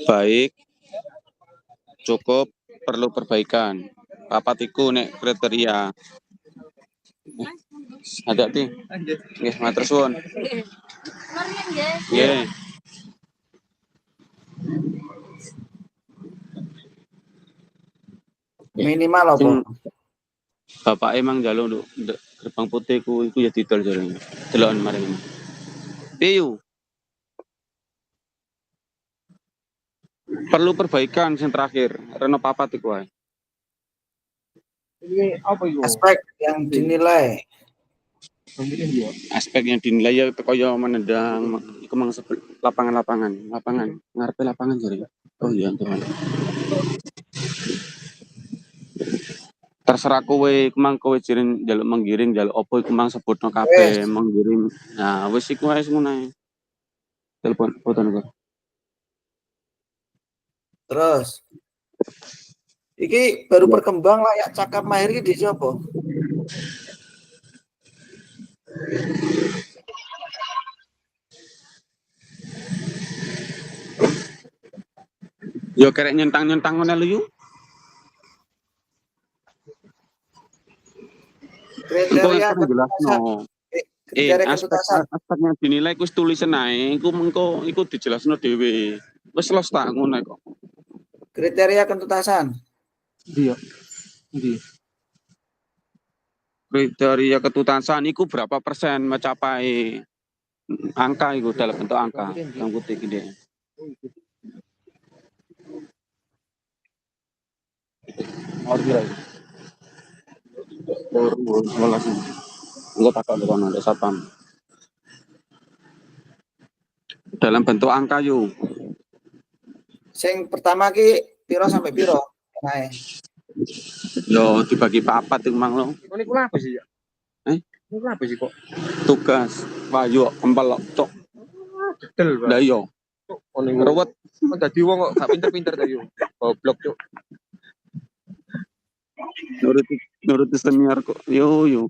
baik, cukup, perlu perbaikan. Papat iku nek kriteria. Hati-hati. Nggih, matur suwun. Nggih. minimal apa? Bapak emang njaluk nduk gerbang putih iku ya didol jarene. Deloken mari. Piye? Perlu perbaikan yang terakhir. Reno papat iku wae. Aspek yang dinilai. Aspek yang dinilai ya kaya menendang iku mang lapangan ngarepe lapangan jare. Oh iya, teman. Terserah kowe iku mang kowe jiring njaluk menggiring njaluk opo iku mang sebutno kabeh menggiring. Nah, wis iku wae ngono ae. Telepon foto niku. Terus iki baru berkembang layak cakap mahir iki di siapa? Yo kerek nyentang-nyentang ngene lho yu. Kriteria ketuntasan. Kriteria ketuntasan. Aspeknya dinilai wis tulisan ae, iku mengko iku dijelasno dhewe. Wis los tak ngono kok. Kriteria ketuntasan. Iya. Kriteria ketuntasan iku berapa persen mencapai angka iku dalam bentuk angka yang putih gede. Enggak takut kono ada satpam. Dalam bentuk angka yuk. Sing pertama ki piro sampai piro? Nah, Yo dibagi papat itu mang lo. Ini kenapa sih ya? Eh? Ini kenapa sih kok? Tugas. Wah yo empel cok. Detail Lah banget. yo. Oh, nih, Ruwet. kok tadi wong kok gak pinter-pinter tadi. Goblok cuk. Nuruti senior kok. Yo.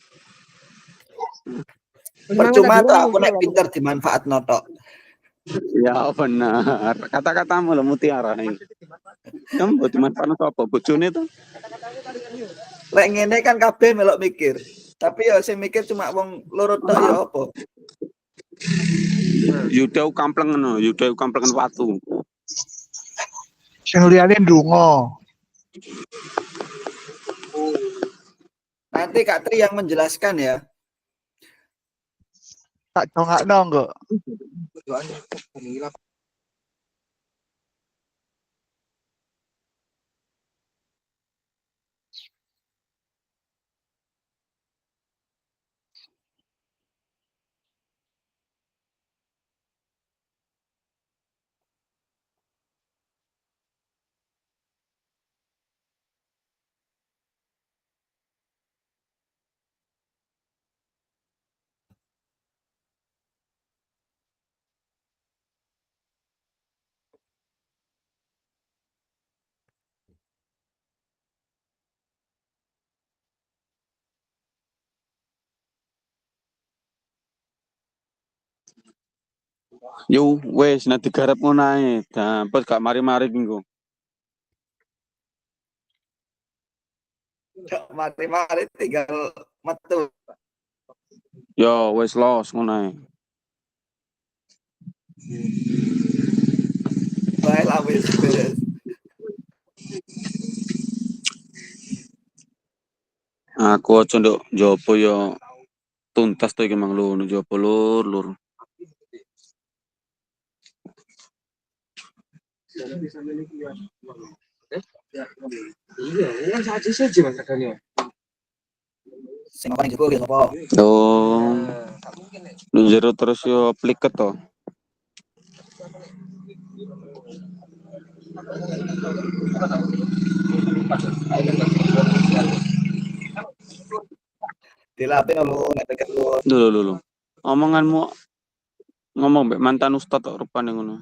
percuma tuh aku nek pinter dimanfaat notok. Ya benar. Kata-katamu lo mutiara ini. Kamu buat dimanfaatkan apa? Bojone tuh. Lek ngene kan kabeh melok mikir. Tapi ya sing mikir cuma wong loro tok ya apa? Yudau kampleng ngono, yudau kamplengan watu. Sing liyane ndonga. Nanti Kak Tri yang menjelaskan ya. Tak dongakno engko. Yo wes nanti garap ngono ae. Dapat gak mari-mari minggu. Mari-mari tinggal metu. Yo wes los ngono ae. Baik lah wis beres. Aku aja nduk njopo yo tuntas to iki mang lu njopo lur. Iya, saja saja Mas Agani. Sing apa juga gitu apa? Oh. Lu jero terus yo pliket to. Dilatih lu nek deket lu. Lho. Omonganmu ngomong mbek mantan ustad kok rupane ngono.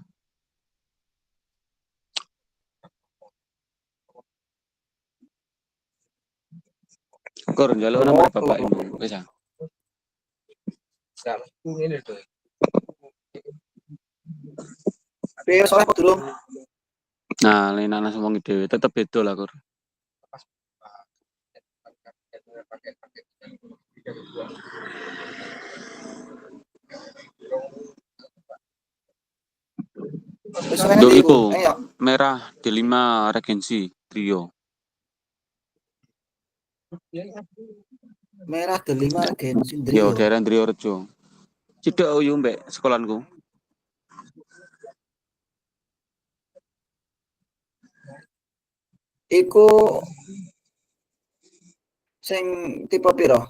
Kur njaluk nomor bapakmu wis ah. Ngene to. Piye soalnya kok durung? Nah, lain anak wong dhewe tetep beda lah kur. Wis ngene Nduk iku. iku Ayo. merah D5 Regency Trio. Merah delima Regency Yo Ndrio. daerah Ndrio Rejo. Cidek uyu mbek sekolahanku. Iku sing tipe piro?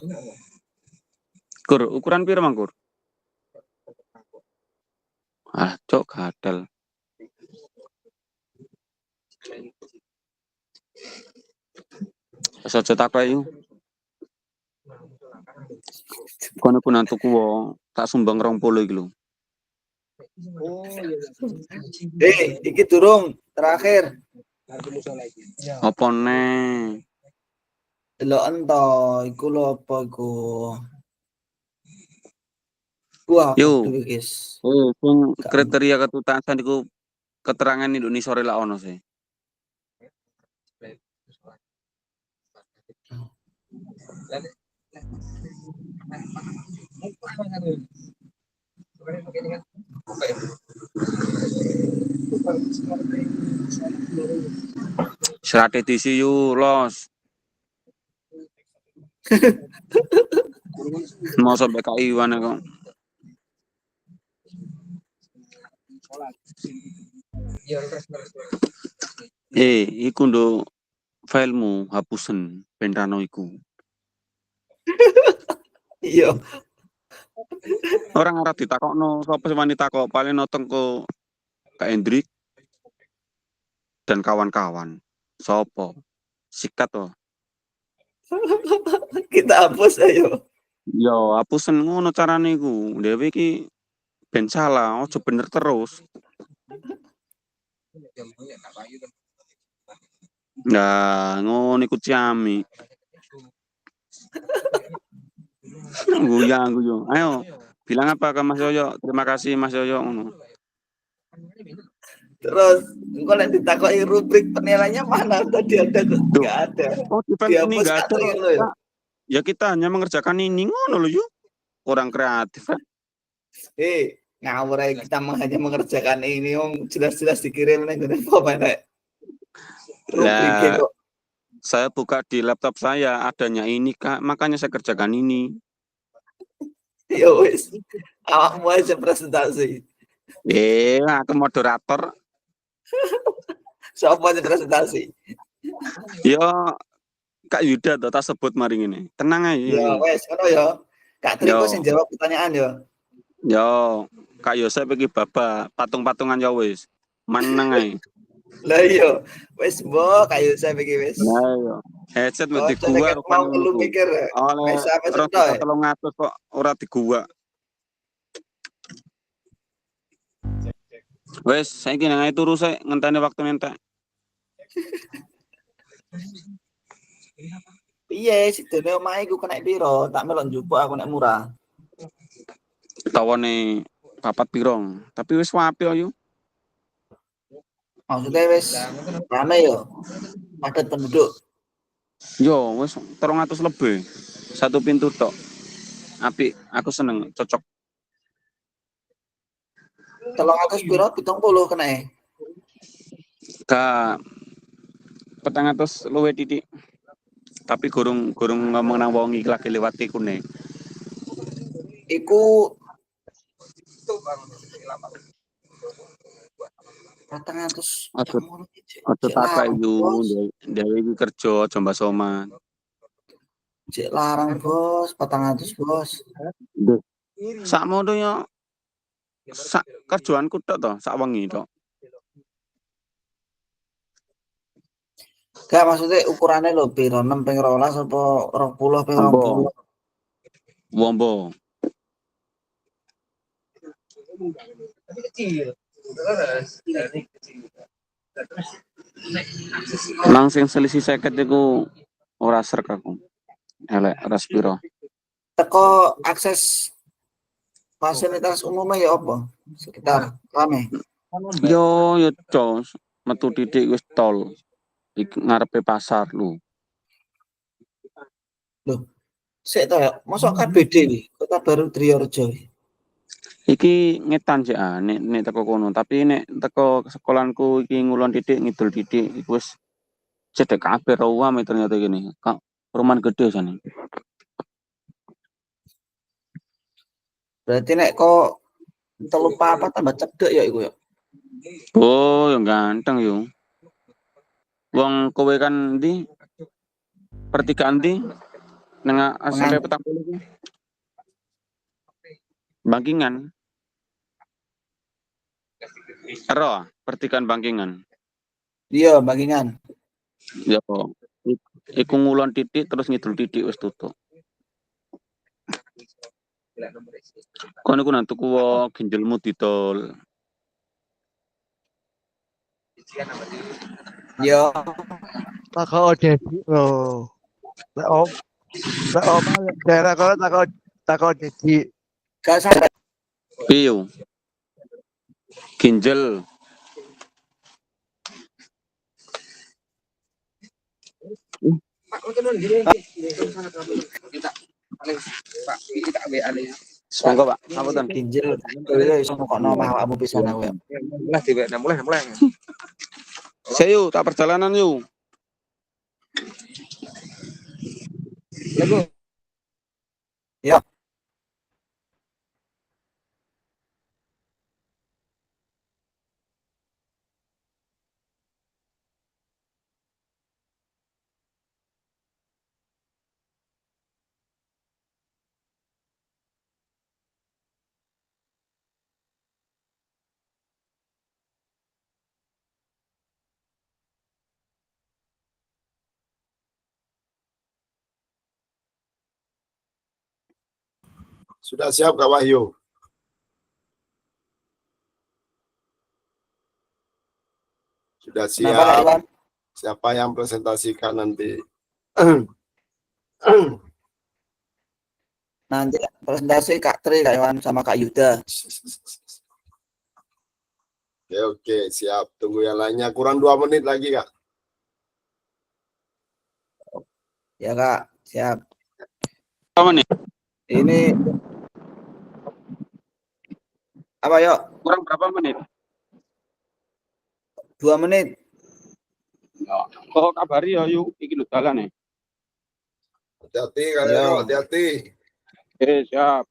Kur, ukuran piro mang kur? Ah, cok gadel. Saja tak ayu. Kono punan tuku tak sumbang 20 iki lho. Iki durung terakhir. Apa neh? Delok ento iku lho apa iku? Wah, Yo. kudu guys. Sing kriteria ketuntasan iku keterangan Indonesia ora ono sih. Strategi yu los. Mau sampai KI wana kok. Iku nduk filemu hapusen ben rano iku. Iya. Orang arep ditakokno sapa sing wani takok paling noteng ko Kak Hendrik dan kawan-kawan. Sopo? Sikat to. Kita hapus ayo. Yo, hapusen ngono carane iku. Dhewe iki ben salah, ojo bener terus. Nah, ngono iku ciami. Guyu. Ayo, bilang apa ke Mas Yoyo? Terima kasih Mas Yoyo ngono. Terus engko nek ditakoki rubrik penilaiannya mana tadi ada kok Duh. enggak ada. Oh, event ini Dihapus enggak ada atau kok. gitu ya. Ya kita hanya mengerjakan ini ngono lho yuk. Kurang kreatif kan? Ngawur aja kita hanya mengerjakan ini jelas-jelas dikirim nih gini apa nek. Rubriknya Lah, kok. saya buka di laptop saya adanya ini Kak, makanya saya kerjakan ini. Ya wis. Awakmu aja presentasi. Aku moderator. Siapa aja presentasi? Yo, Kak Yuda tuh tak sebut mari ini. Tenang aja. Ya wes ngono ya. Kak Triko sing jawab pertanyaan ya. Yo, Kak Yosep iki babak patung-patungan ya wis. Meneng ae. Lah iya. Wes mbok kayu saya iki wis. Lah yo. Headset Oh, mesti gua mau rupane lu iku. mikir. Oleh Wes sampe sedo. 300 kok ora di gua. Wes, saiki nang ae turu sik ngenteni waktu entek. Iya, sidone omahe iku kena piro? Tak melok njupuk aku nek murah. Tawane papat pirong, tapi wis wapi yo. Maksudnya wis rame yo. Padat penduduk. Yo, wis 300 lebih. Satu pintu tok. Apik, aku seneng, cocok. 300 piro? 70 kena e. Ka 400 luwe titik. Tapi gurung ngomong nang wong iki lagi lewat ikune. Iku 400 Aja takak yu, dhewe iki kerja aja mbak-soman. Cek larang bos, 400 bos. Sakmono yo sak kerjaanku tok to, sak wengi tok. Gak maksudnya ukurannya lho piro 6/12 apa 20/20? Wombo. Langsung selisih 50 iku ora srek aku. Elek ras piro. Teko akses fasilitas umumnya ya apa? Sekitar rame. Yo cos, metu titik wis tol. Iki ngarepe pasar lu. Loh, sik to ya, mosok KBD iki, Kota Baru Triyorejo. Iki ngetan sih nek teko kono, tapi nek teko sekolahanku iki ngulon titik ngidul titik iku wis cedek kabeh ruwame ternyata gini. Kak, perumahan gede sana. Berarti nek kok telu papat tambah cedek ya iku ya. Oh, yang ganteng yo. Wong kowe kan ndi? Pertigaan ndi? Nang SMP petang puluh iki. Bangkingan. Ero, pertigaan Bangkingan. Iya, Bangkingan. Ya, iku ngulon titik terus ngidul titik wis tutup. Kono ku nang tuku ginjelmu didol. Yo, Takut jadi loh. Lah om daerah kalau takut jadi gak sadar. Piyo? Ginjel. Monggo, Pak. Ngapunten. Ginjel kowe iso ngokno omah awakmu pisan aku ya. Mulai. Saya tak perjalanan yuk. Ya. Sudah siap Kak Wahyu? Sudah Kenapa Kak siap. Iwan? Siapa yang presentasikan nanti? Nanti presentasi Kak Tri, Kak Iwan sama Kak Yuda. Oke, siap. Tunggu yang lainnya. Kurang 2 menit lagi, Kak. Ya Kak, siap. Apa nih? Ini apa yuk? Kurang berapa menit? 2 menit. Oh, kabari ya yuk, iki lho dalan nih. Hati-hati, Kak. Yo. Hati-hati. Oke, siap.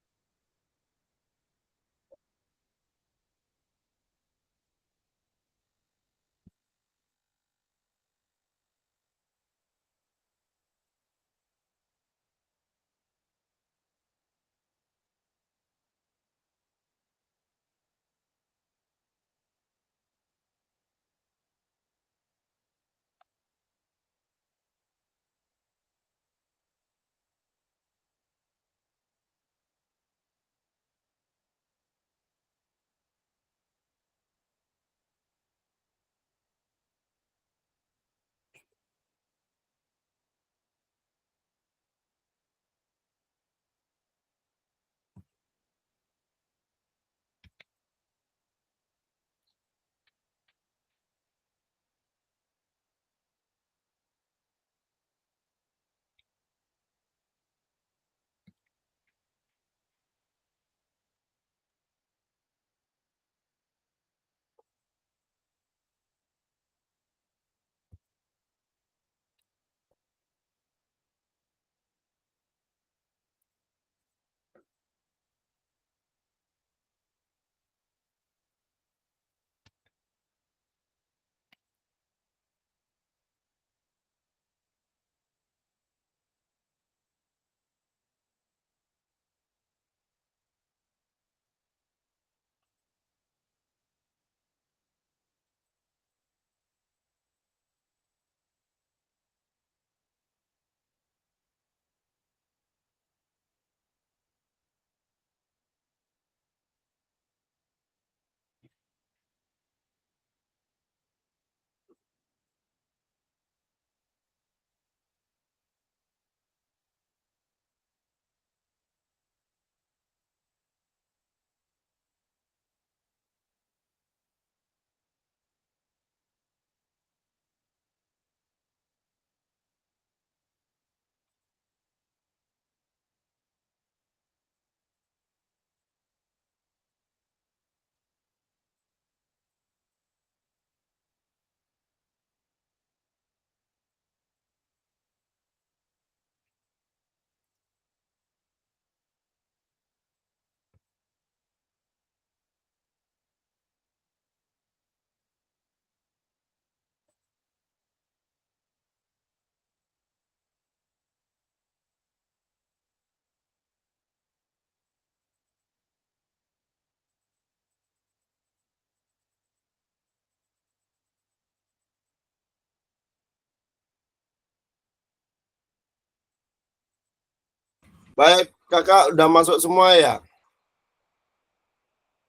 Baik, Kakak udah masuk semua ya?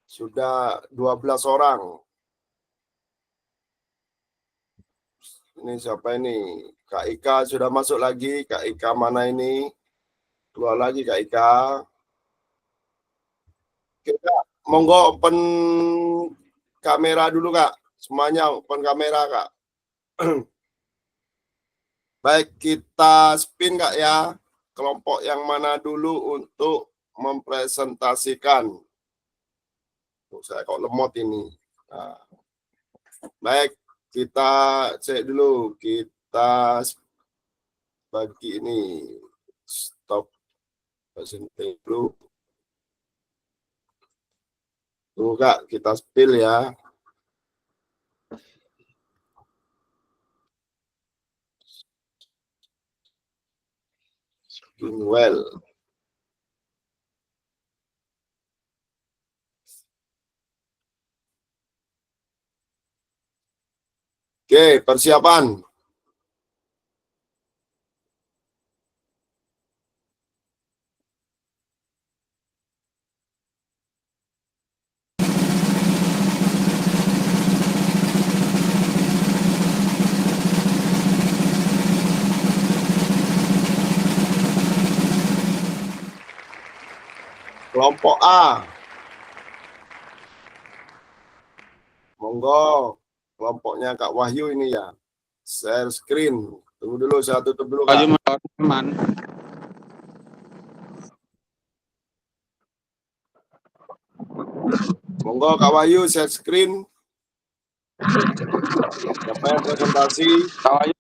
Sudah 12 orang. Ini siapa ini? Kak Ika sudah masuk lagi. Kak Ika mana ini? Keluar lagi Kak Ika. Kita monggo open kamera dulu Kak. Semuanya open kamera Kak. Baik, kita spin Kak ya. Kelompok yang mana dulu untuk mempresentasikan. Saya kok lemot ini. Nah, baik, kita cek dulu. Kita bagi ini. Stop presenting dulu. Tuh Kak, kita spill ya. Well. Oke, persiapan. Kelompok A. Monggo, kelompoknya Kak Wahyu ini ya. Share screen. Tunggu dulu, saya tutup dulu Kak. Wahyu teman. Monggo Kak Wahyu share screen. Siapa yang presentasi? Kak Wahyu,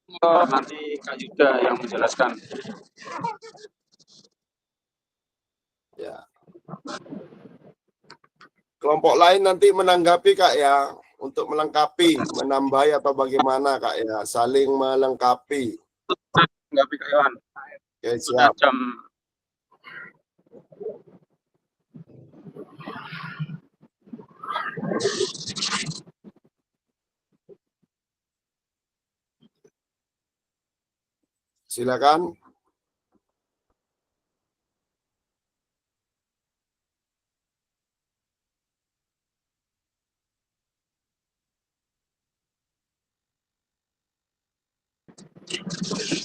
nanti Kak Yuda yang menjelaskan. Ya. Kelompok lain nanti menanggapi Kak ya, untuk melengkapi, menambahi atau bagaimana Kak ya, saling melengkapi. Enggak Kak Iwan. Oke, Sudah siap. jam. Silakan.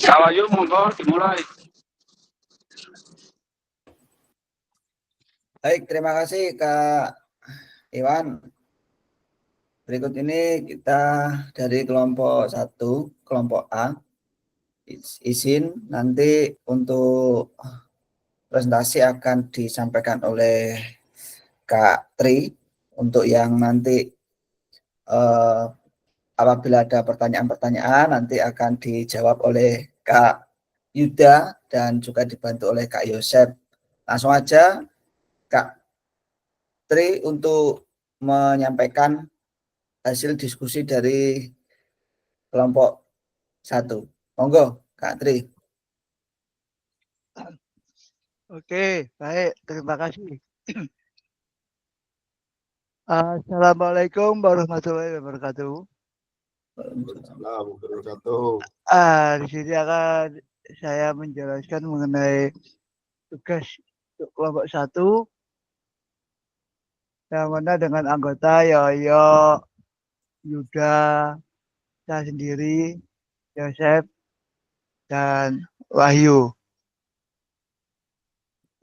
Kak Wahyu, monggo dimulai. Baik, terima kasih Kak Iwan. Berikut ini kita dari kelompok 1, kelompok A. Izin nanti untuk presentasi akan disampaikan oleh Kak Tri. Untuk yang nanti apabila ada pertanyaan-pertanyaan nanti akan dijawab oleh Kak Yuda dan juga dibantu oleh Kak Yosep. Langsung aja Kak Tri untuk menyampaikan hasil diskusi dari kelompok 1. Monggo Kak Tri. Oke, baik. Terima kasih. Assalamualaikum warahmatullahi wabarakatuh. Assalamualaikum warahmatullahi Di sini akan saya menjelaskan mengenai tugas untuk kelompok 1 yang mana dengan anggota Yoyo, Yuda, saya sendiri, Yosep, dan Wahyu.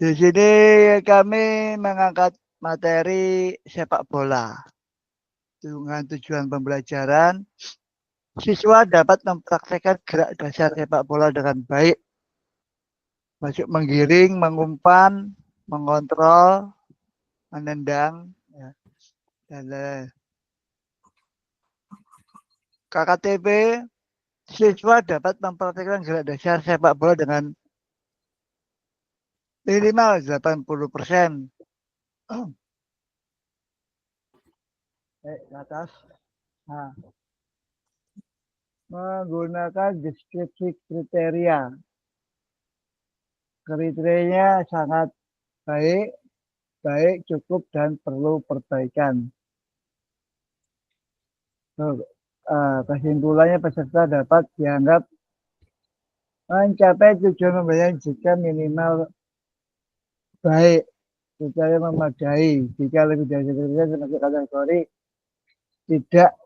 Di sini kami mengangkat materi sepak bola. Dengan tujuan pembelajaran, siswa dapat mempraktekkan gerak dasar sepak bola dengan baik, masuk menggiring, mengumpan, mengontrol, menendang, ya, dan lain-lain. KKTP, siswa dapat mempraktekkan gerak dasar sepak bola dengan minimal 80%. Ke atas. Nah, menggunakan deskripsi kriteria. Kriterianya sangat baik, cukup, dan perlu perbaikan. Kesimpulannya peserta dapat dianggap mencapai tujuan pembelajaran jika minimal baik, kriteria memadai. Jika lebih dari kriteria termasuk kategori tidak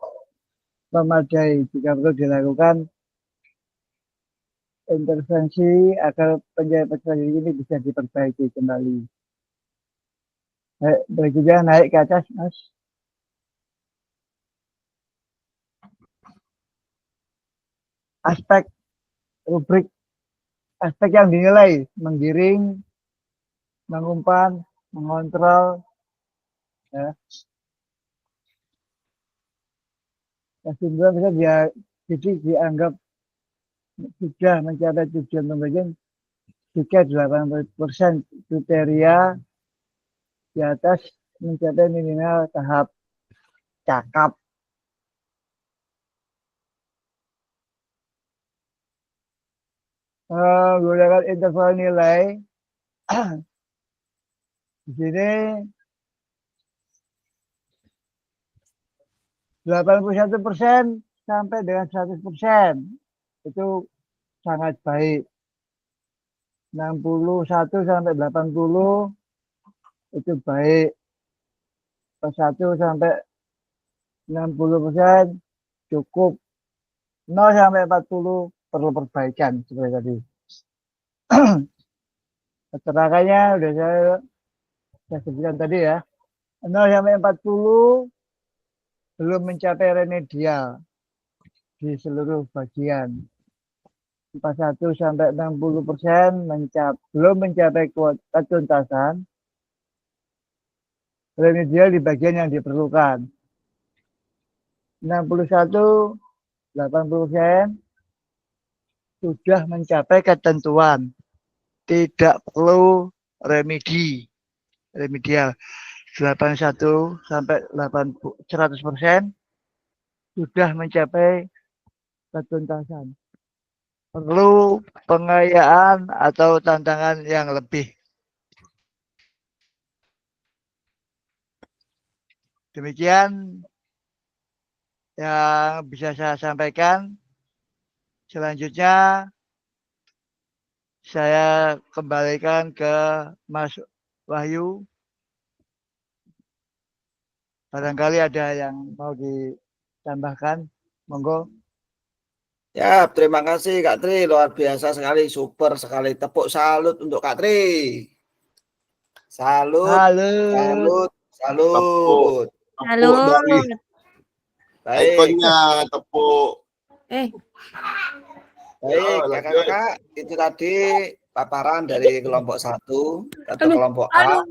memadai, jika perlu dilakukan intervensi agar peserta ini bisa diperbaiki kembali. Berikutnya naik ke atas, Mas. Aspek rubrik, aspek yang dinilai: menggiring, mengumpan, mengontrol, ya. Kesimpulan bisa jadi dianggap sudah mencapai tujuan pembelajaran jika 80% kriteria di atas mencapai minimal tahap cakap. Menggunakan interval nilai di sini 81% sampai dengan 100% itu sangat baik. 61 sampai 80 itu baik. 1 sampai 60% cukup. 0 sampai 40 perlu perbaikan seperti tadi. Keterangannya sudah saya saya sebutkan tadi ya. 0 sampai 40 belum mencapai remedial di seluruh bagian. 41 sampai 60% belum mencapai kuota tuntasan remedial di bagian yang diperlukan. 61 80% sudah mencapai ketentuan, tidak perlu remedial. 81 sampai 100% sudah mencapai ketuntasan. Perlu pengayaan atau tantangan yang lebih. Demikian yang bisa saya sampaikan. Selanjutnya saya kembalikan ke Mas Wahyu. Barangkali ada yang mau ditambahkan, monggo. Ya, terima kasih Kak Tri, luar biasa sekali, super sekali. Tepuk salut untuk Kak Tri. Salut, Halo. salut. Tepuk dari Baik, ikonnya, tepuk. baik lanjut. kakak-kakak, itu tadi paparan dari kelompok 1 atau kelompok A.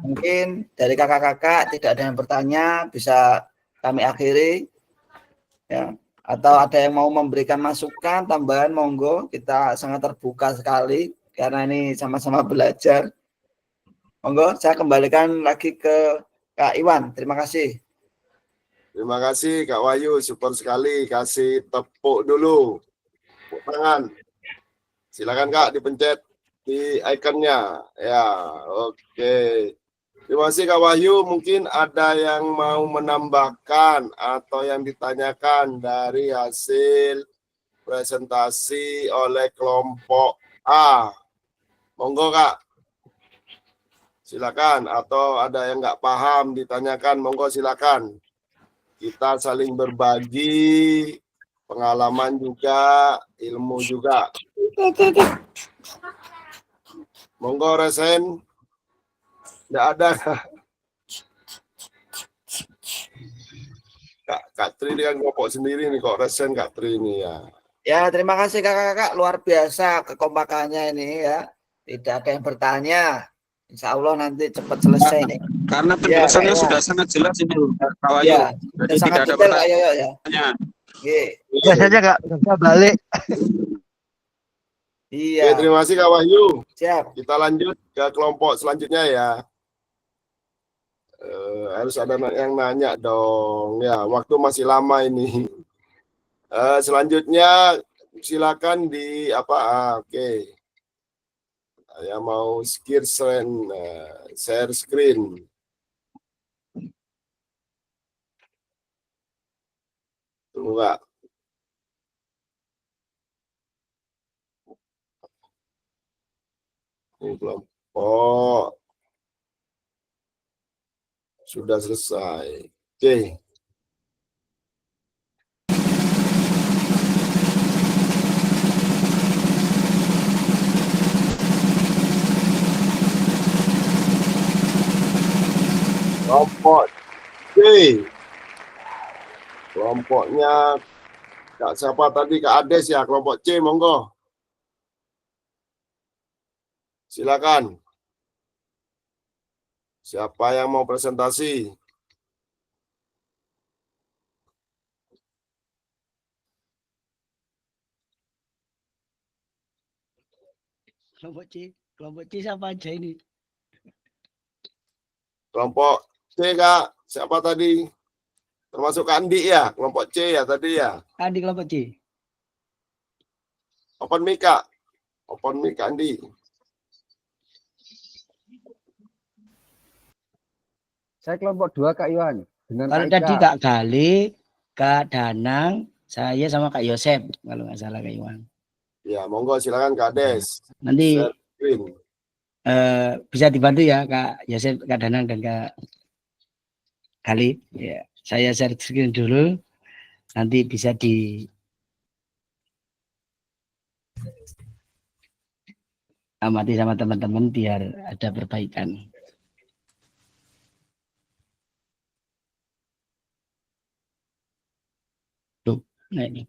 Mungkin dari kakak-kakak tidak ada yang bertanya, bisa kami akhiri. Ya. Atau ada yang mau memberikan masukan, tambahan, monggo. Kita sangat terbuka sekali karena ini sama-sama belajar. Monggo, saya kembalikan lagi ke Kak Iwan. Terima kasih. Terima kasih Kak Wahyu, super sekali. Kasih tepuk dulu. Tepuk tangan. Silakan Kak dipencet di ikonnya. Ya, oke. Terima kasih Kak Wahyu. Mungkin ada yang mau menambahkan atau yang ditanyakan dari hasil presentasi oleh kelompok A. Monggo Kak. Silakan. Atau ada yang nggak paham ditanyakan, monggo silakan. Kita saling berbagi pengalaman juga, ilmu juga. Monggo resen. Nggak ada. Kak Tri dengan kelompok sendiri nih kok resen Kak Tri ini ya. Ya, terima kasih kakak-kakak, luar biasa kekompakannya ini ya. Tidak ada yang bertanya. Insya Allah nanti cepat selesai nih. Karena Ya, penjelasannya Kak sudah Iwan. sangat jelas ini Kak Wahyu. Ya, Jadi sangat tidak ada detail Kak Yoyo ya. pertanyaan. Oke. Biasanya nggak bisa balik. Iya, Oke, terima kasih Kak Wahyu. siap. Kita lanjut ke kelompok selanjutnya ya. Harus ada yang nanya dong. Ya, waktu masih lama ini. Selanjutnya silakan di apa? Oke. Saya mau share screen. Tunggu Kak. Ini kelompok sudah selesai. Oke. Kelompok C. Kelompoknya Kak siapa tadi? Kak Ades ya, kelompok C, monggo. Silakan. Siapa yang mau presentasi? Kelompok C siapa aja ini? Kelompok C, Kak. Siapa tadi? Termasuk Kak Andi ya, kelompok C ya tadi ya. Andi kelompok C. Open mic, Kak. Open mic, Kak Andi. Saya kelompok 2 Kak Iwan. Dengan Kalau Kak tadi Ika. Kak Gali, Kak Danang, saya sama Kak Yosep kalau nggak salah Kak Iwan. Ya, monggo silakan Kak Des. Nanti Share screen. bisa dibantu ya Kak Yosep, Kak Danang dan Kak Gali. Ya, saya share screen dulu. Nanti bisa di amati sama teman-teman biar ada perbaikan. Nah, ini.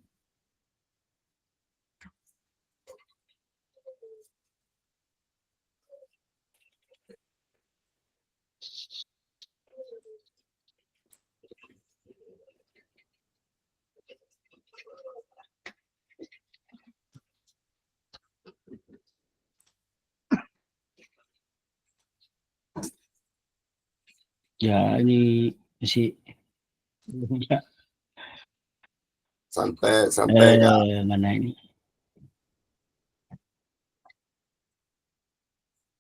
Ya, ini masih Santai Kak. mana ini?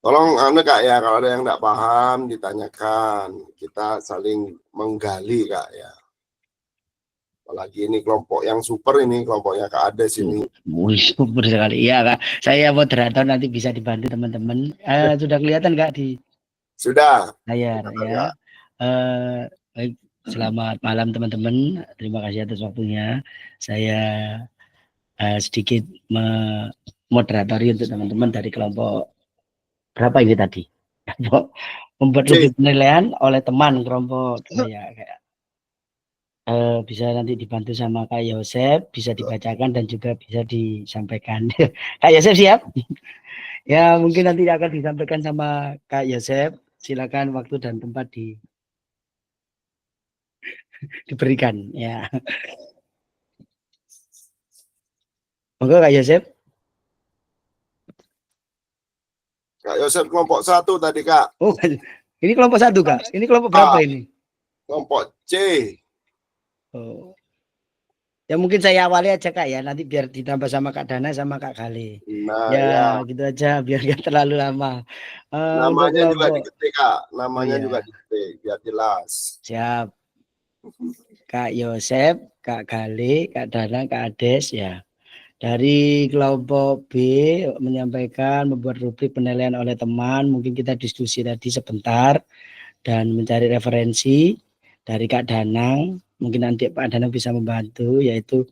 Tolong Kak ya, kalau ada yang nggak paham ditanyakan, kita saling menggali Kak ya. Apalagi ini kelompok yang super ini, kelompoknya Kak Ades ini. Wih, super sekali. Iya, Kak. Saya moderator, nanti bisa dibantu teman-teman. Sudah kelihatan Kak di Sudah. layar ya. Baik, selamat malam teman-teman. Terima kasih atas waktunya. Saya sedikit memoderatori untuk teman-teman dari kelompok berapa ini tadi? Membuat rubrik penilaian oleh teman kelompok saya kayak. Bisa nanti dibantu sama Kak Yosep, bisa dibacakan dan juga bisa disampaikan. Kak Yosep siap? Ya, mungkin nanti akan disampaikan sama Kak Yosep. Silakan waktu dan tempat diberikan ya. Monggo Kak Yosep. Kak Yosep kelompok 1 tadi Kak. Oh, ini kelompok 1 Kak. Ini kelompok berapa ini? Kelompok C. Oh. Ya mungkin saya awali aja Kak ya, nanti biar ditambah sama Kak Dana sama Kak Gali. Nah, ya, gitu aja biar nggak terlalu lama. Namanya juga diketik Kak, namanya iya. juga diketik biar jelas. Siap. Kak Yosep, Kak Gali, Kak Dana, Kak Ades ya. Dari kelompok B menyampaikan membuat rubrik penilaian oleh teman, mungkin kita diskusi tadi sebentar dan mencari referensi dari Kak Danang. Mungkin nanti Pak Danang bisa membantu, yaitu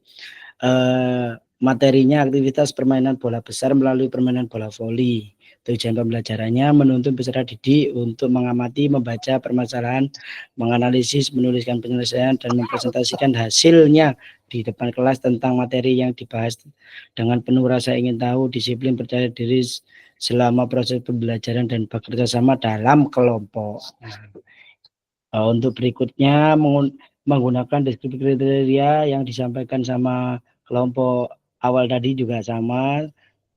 materinya aktivitas permainan bola besar melalui permainan bola voli. Tujuan pembelajarannya menuntun peserta didik untuk mengamati, membaca permasalahan, menganalisis, menuliskan penyelesaian, dan mempresentasikan hasilnya di depan kelas tentang materi yang dibahas dengan penuh rasa ingin tahu, disiplin, percaya diri selama proses pembelajaran, dan bekerja sama dalam kelompok. Untuk berikutnya menggunakan deskripsi kriteria yang disampaikan sama kelompok awal tadi juga sama,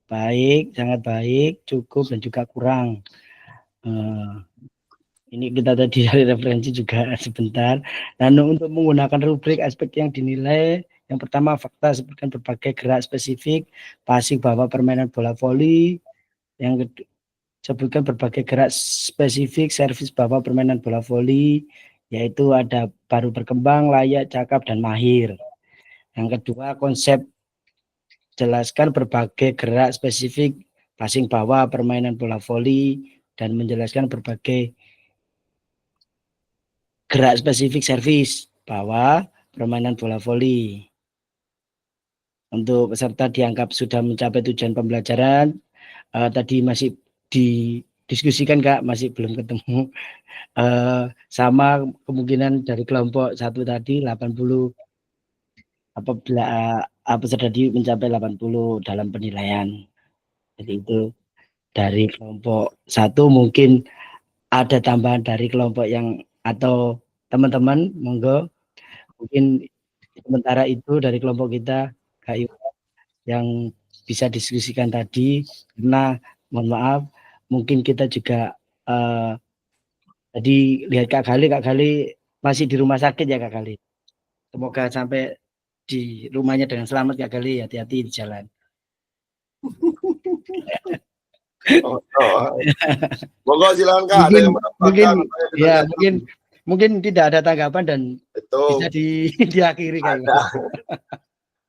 baik, sangat baik, cukup, dan juga kurang. Ini kita tadi dari referensi juga sebentar. Dan untuk menggunakan rubrik aspek yang dinilai, yang pertama fakta sebutkan berbagai gerak spesifik, pasif bahwa permainan bola voli. Yang kedua, sebutkan berbagai gerak spesifik servis bahwa permainan bola voli, yaitu ada baru berkembang, layak, cakap, dan mahir. Yang kedua, konsep jelaskan berbagai gerak spesifik passing bawah permainan bola voli dan menjelaskan berbagai gerak spesifik servis bawah permainan bola voli. Untuk peserta dianggap sudah mencapai tujuan pembelajaran, tadi masih didiskusikan Kak, masih belum ketemu. Sama kemungkinan dari kelompok 1 tadi 80 apabila peserta didik mencapai 80 dalam penilaian. Jadi itu dari kelompok 1, mungkin ada tambahan dari kelompok yang atau teman-teman, monggo. Mungkin sementara itu dari kelompok kita Kak Iwan yang bisa diskusikan tadi, karena mohon maaf mungkin kita juga tadi lihat Kak Gali masih di rumah sakit ya Kak Gali. Semoga sampai di rumahnya dengan selamat Kak Gali, hati-hati di jalan. Monggo silakan Kak. Mungkin tidak ada tanggapan dan bisa diakhiri Kak.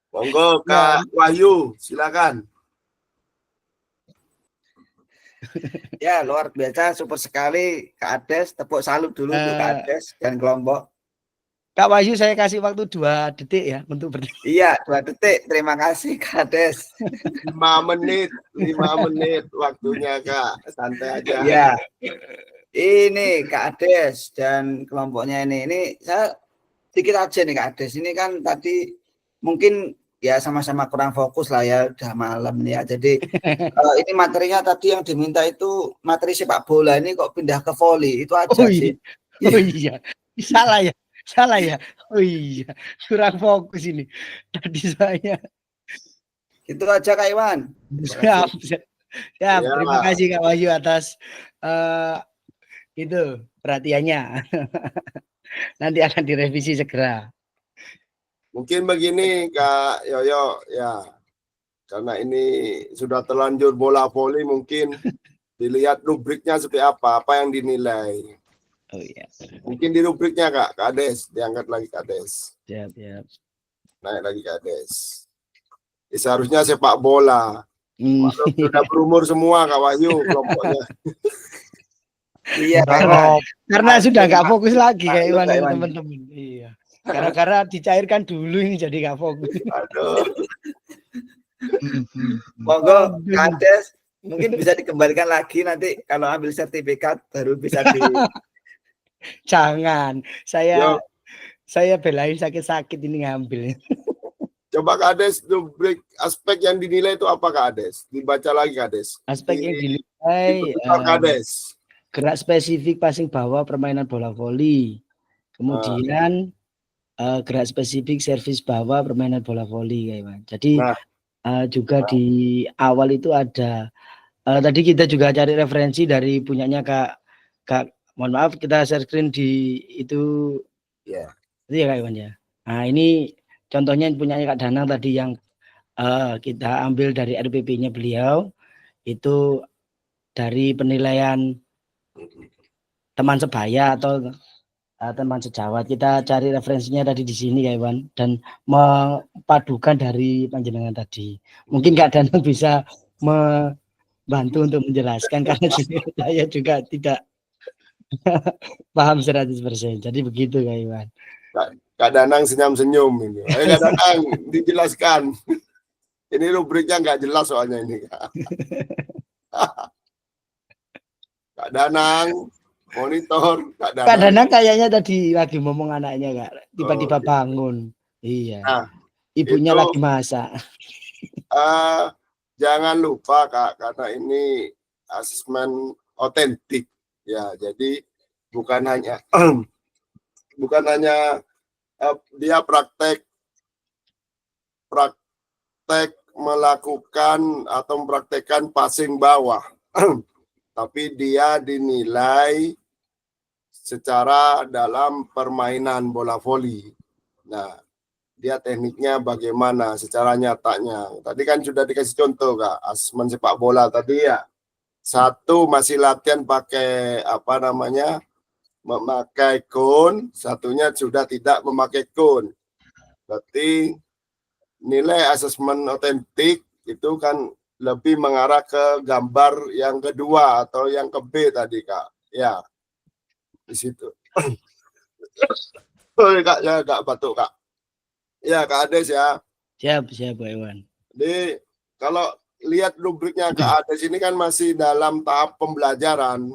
Monggo Kak Wahyu, silakan. Ya, luar biasa, super sekali Kak Ades. Tepuk salut dulu untuk Kak Ades dan kelompok. Kak Wahyu, saya kasih waktu 2 detik ya untuk berdiri. Iya, 2 detik. Terima kasih Kak Ades. 5 menit waktunya Kak. Santai aja. Ya. Ini Kak Ades dan kelompoknya ini saya sedikit aja nih Kak Ades. Ini kan tadi mungkin ya sama-sama kurang fokus lah ya, udah malam nih ya. Jadi ini materinya tadi yang diminta itu materi sepak bola, ini kok pindah ke volley, itu aja Oh sih. iya, oh iya, salah ya, salah ya. Oh iya, kurang fokus ini. Tadi saya. Itu aja Kak Iwan. Siap, siap. Siap. Ya, Terima kasih Kak Wahyu atas itu perhatiannya. Nanti akan direvisi segera. mungkin begini Kak Yoyo, ya, karena ini sudah terlanjur bola voli, mungkin dilihat rubriknya seperti apa yang dinilai. Oh iya, Mungkin di rubriknya Kak Ades, diangkat lagi Kak Ades, siap, siap. naik lagi Kak Ades. Ya, seharusnya sepak bola. Maklum, sudah berumur semua Kak Wahyu kelompoknya. Iya Kak Iwan. Karena sudah nggak fokus lagi kayak Iwan Kak dan Iwan. teman-teman. Iya. Gara-gara dicairkan dulu ini jadi nggak fokus. Aduh. Monggo Kades mungkin bisa dikembalikan lagi nanti kalau ambil sertifikat baru bisa di. Jangan, Yo, saya belain sakit-sakit ini ngambil. coba Kak Ades, rubrik aspek yang dinilai itu apa Kak Ades? Dibaca lagi Kak Ades. Aspek yang dinilai Kak Ades. gerak spesifik passing bawah permainan bola voli. Kemudian gerak spesifik servis bawah permainan bola voli, kayak Iwan. Jadi juga di awal itu ada tadi kita juga cari referensi dari punyanya Kak mohon maaf kita share screen di itu ya. Itu ya Kak Iwan ya. Nah, ini contohnya punyanya Kak Danang tadi yang kita ambil dari RPP-nya beliau itu dari penilaian teman sebaya atau teman sejawat. Kita cari referensinya tadi di sini Kak Iwan dan mempadukan dari panjenengan tadi. Mungkin Kak Danang bisa membantu untuk menjelaskan karena saya juga tidak paham 100%. Jadi begitu Kak Iwan. Kak Danang senyum-senyum ini. Ayo Kak Danang dijelaskan. Ini rubriknya nggak jelas soalnya ini. Kak Danang monitor Kak Danang. Kak Danang kayaknya tadi lagi ngomong anaknya Kak. Tiba-tiba bangun. Iya. Nah, ibunya itu, lagi masak. Jangan lupa Kak, karena ini asesmen otentik. Ya, jadi bukan hanya dia praktek melakukan atau mempraktekkan passing bawah, tapi dia dinilai secara dalam permainan bola voli. Nah, dia tekniknya bagaimana secara nyatanya. Tadi kan sudah dikasih contoh Kak, asesmen sepak bola tadi ya. Satu masih latihan pakai memakai kun, satunya sudah tidak memakai kun. Berarti nilai asesmen otentik itu kan lebih mengarah ke gambar yang kedua atau yang ke B tadi Kak. Ya, di situ. Kak, ya Kak batuk Kak. Ya Kak Ades ya. Siap Pak Iwan. Jadi kalau lihat rubriknya Kak Ades ini kan masih dalam tahap pembelajaran,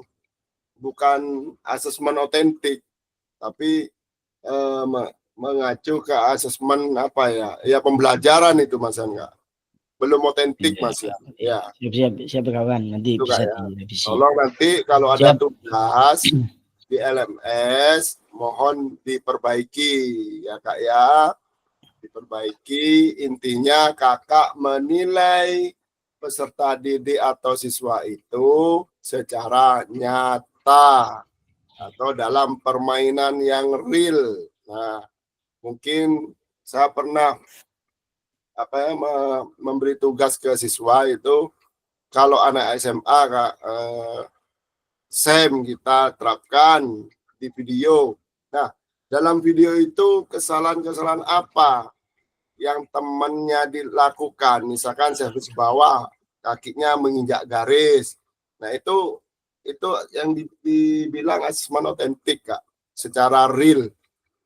bukan asesmen otentik, tapi mengacu ke asesmen ya pembelajaran itu Mas Angga. Belum otentik Mas ya. Ya. Siap kawan, nanti Itu, bisa ya. direvisi. Tolong nanti kalau ada tugas di LMS mohon diperbaiki ya Kak ya. Diperbaiki, intinya kakak menilai peserta didik atau siswa itu secara nyata atau dalam permainan yang real. Nah, mungkin saya pernah memberi tugas ke siswa itu kalau anak SMA Kak, SEM kita terapkan di video. Nah, dalam video itu kesalahan-kesalahan apa yang temannya dilakukan, misalkan servis bawah, kakinya menginjak garis. Nah, itu yang dibilang asesmen otentik Kak, secara real,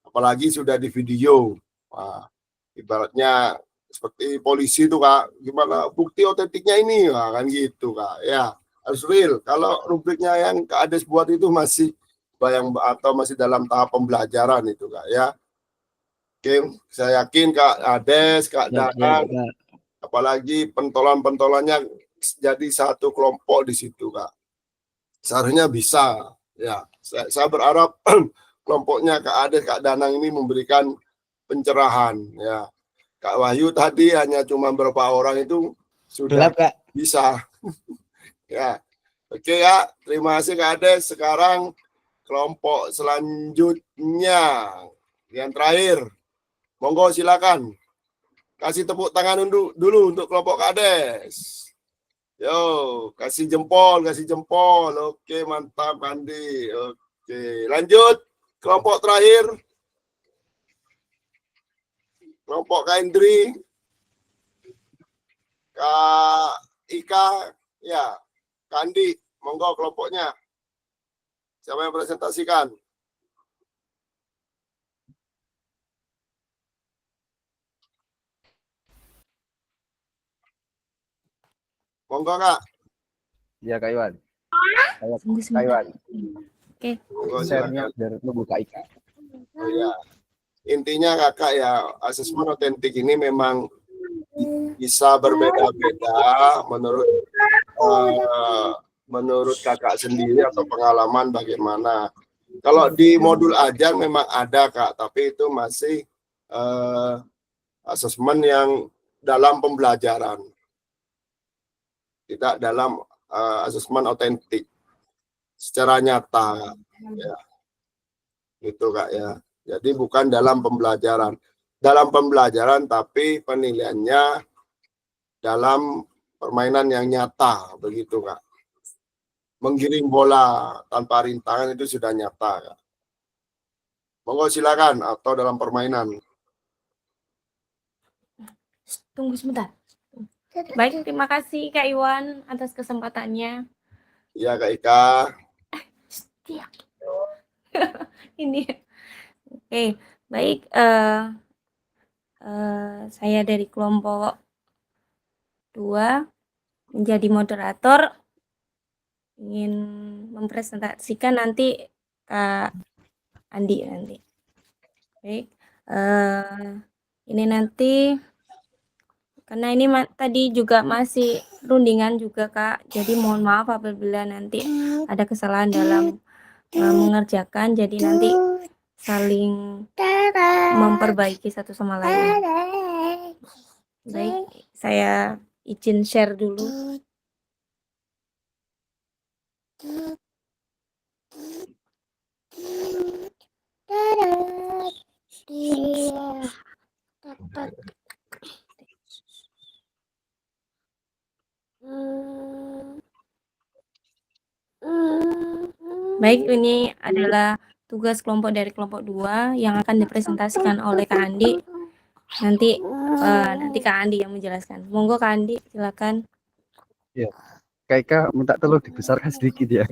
apalagi sudah di video. Wah, ibaratnya seperti polisi itu Kak, gimana bukti otentiknya ini, wah, kan gitu Kak. Ya, harus real. Kalau rubriknya yang Kak Ades buat itu masih masih dalam tahap pembelajaran itu Kak ya. Oke, saya yakin Kak Ades, Kak Siap, Danang, Kak. apalagi pentolan-pentolannya jadi satu kelompok di situ, Kak. Seharusnya bisa. Ya, saya berharap kelompoknya Kak Ades, Kak Danang ini memberikan pencerahan. Ya, Kak Wahyu tadi hanya cuma berapa orang itu sudah Gelap, Kak. bisa. Ya, oke ya. Terima kasih Kak Ades. Sekarang kelompok selanjutnya yang terakhir. Monggo silakan. Kasih tepuk tangan dulu untuk kelompok Kades. Yo, kasih jempol, kasih jempol. Oke, mantap Andi. Oke, lanjut. Kelompok terakhir. Kelompok Kak Indri. Kak Ika. Ya, Kak Andi. Monggo kelompoknya. Siapa yang presentasikan? Monggo Kak. Iya Kak Iwan. Tunggu Kak sebentar. Iwan, Oke. Monggo, share-nya silakan. biar nunggu Kak Ika. Oh, ya. Intinya kakak ya, asesmen otentik ini memang bisa berbeda-beda menurut kakak sendiri atau pengalaman bagaimana. Kalau di modul ajar memang ada Kak, tapi itu masih asesmen yang dalam pembelajaran, tidak dalam asesmen otentik secara nyata. Ya. Gitu Kak ya. Jadi bukan dalam pembelajaran. Dalam pembelajaran tapi penilaiannya dalam permainan yang nyata, begitu Kak. Menggiring bola tanpa rintangan itu sudah nyata Kak. Monggo silakan, atau dalam permainan. Tunggu sebentar. Baik, terima kasih Kak Iwan atas kesempatannya. Iya Kak Ika. Iya. Ini. Oke, baik. Saya dari kelompok 2 menjadi moderator, ingin mempresentasikan nanti Kak Andi nanti. Baik, ini nanti karena ini tadi juga masih rundingan juga Kak, jadi mohon maaf apabila nanti ada kesalahan dalam mengerjakan, jadi nanti saling memperbaiki satu sama lain. Baik, saya izin share dulu. Baik, ini adalah tugas kelompok dari kelompok 2 yang akan dipresentasikan oleh Kak Andi. Nanti Kak Andi yang menjelaskan. Monggo Kak Andi, silakan. Iya. Kak Ika minta tolong dibesarkan sedikit ya.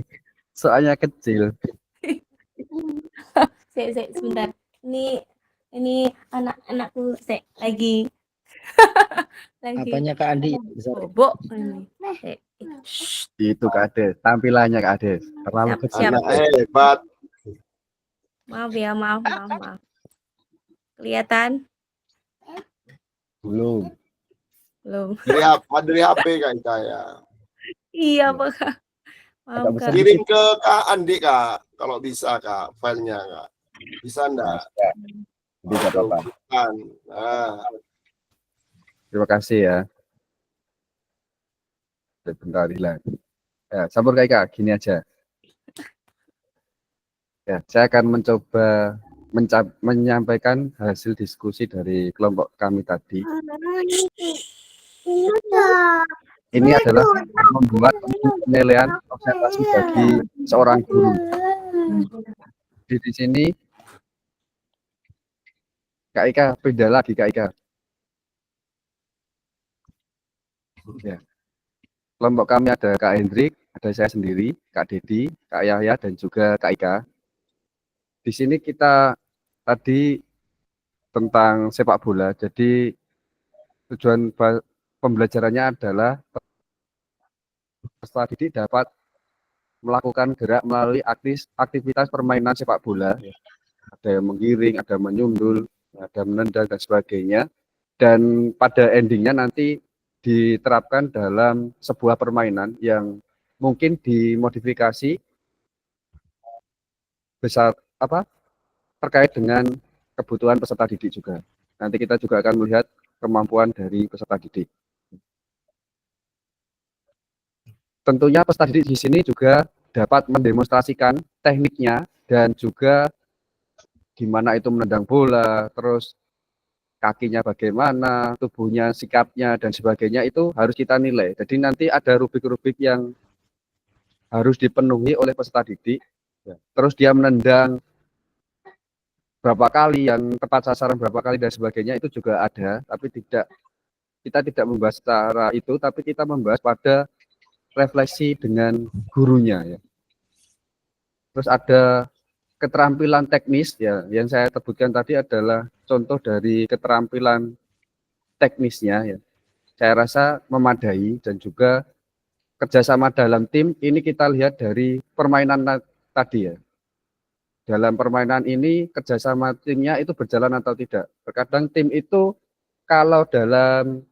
Soalnya kecil. Sebentar. Ini anak-anakku lagi Apanya Kak Andi? bobok ini. Itu Kak Ades, tampilannya Kak Ades. Terlalu Siap, kecil. siap. Anak hebat. Maaf ya, maaf. Kelihatan? Belum. Belum. Dari HP Kak Ika ya. Iya, Pak. Maaf, Agak besar Kak. Kirim ke Kak Andi Kak, kalau bisa Kak, filenya Kak. Bisa enggak? Tidak apa-apa. Nah, Terima kasih ya. Bentar hilang. Ya, sabar Kak Ika, gini aja. Ya, saya akan mencoba menyampaikan hasil diskusi dari kelompok kami tadi. Ini adalah membuat penilaian observasi bagi seorang guru. Di sini Kak Ika, beda lagi Kak Ika. Ya. Kelompok kami ada Kak Hendrik, ada saya sendiri, Kak Dedi, Kak Yahya, dan juga Kak Ika. Di sini kita tadi tentang sepak bola, jadi tujuan pembelajarannya adalah peserta didik dapat melakukan gerak melalui aktivitas permainan sepak bola. Ada yang menggiring, ada yang menyundul, ada menendang dan sebagainya. Dan pada endingnya nanti diterapkan dalam sebuah permainan yang mungkin dimodifikasi besar terkait dengan kebutuhan peserta didik juga. Nanti kita juga akan melihat kemampuan dari peserta didik. Tentunya peserta didik di sini juga dapat mendemonstrasikan tekniknya dan juga gimana itu menendang bola, terus kakinya bagaimana, tubuhnya, sikapnya, dan sebagainya itu harus kita nilai. Jadi nanti ada rubrik-rubrik yang harus dipenuhi oleh peserta didik. Terus dia menendang berapa kali, yang tepat sasaran berapa kali, dan sebagainya itu juga ada. Tapi kita tidak membahas secara itu, tapi kita membahas pada refleksi dengan gurunya. Ya. Terus ada keterampilan teknis, ya, yang saya sebutkan tadi adalah contoh dari keterampilan teknisnya, ya. Saya rasa memadai, dan juga kerjasama dalam tim ini kita lihat dari permainan tadi, ya. Dalam permainan ini kerjasama timnya itu berjalan atau tidak. Terkadang tim itu kalau dalam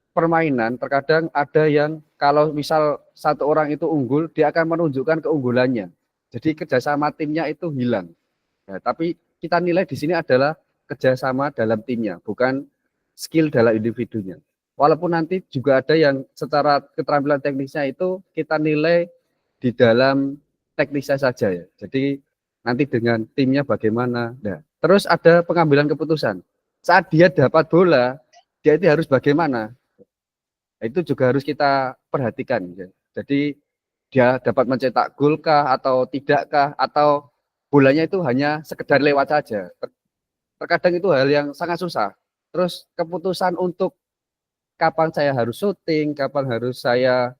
permainan terkadang ada yang kalau misal satu orang itu unggul, dia akan menunjukkan keunggulannya. Jadi kerjasama timnya itu hilang. Nah, tapi kita nilai di sini adalah kerjasama dalam timnya, bukan skill dalam individunya. Walaupun nanti juga ada yang secara keterampilan teknisnya itu kita nilai di dalam teknisnya saja, ya. Jadi nanti dengan timnya bagaimana. Nah, terus ada pengambilan keputusan. Saat dia dapat bola, dia itu harus bagaimana. Nah, itu juga harus kita perhatikan. Ya. Jadi dia dapat mencetak gol kah atau tidakkah, atau bolanya itu hanya sekedar lewat saja. Terkadang itu hal yang sangat susah. Terus keputusan untuk kapan saya harus syuting, kapan harus saya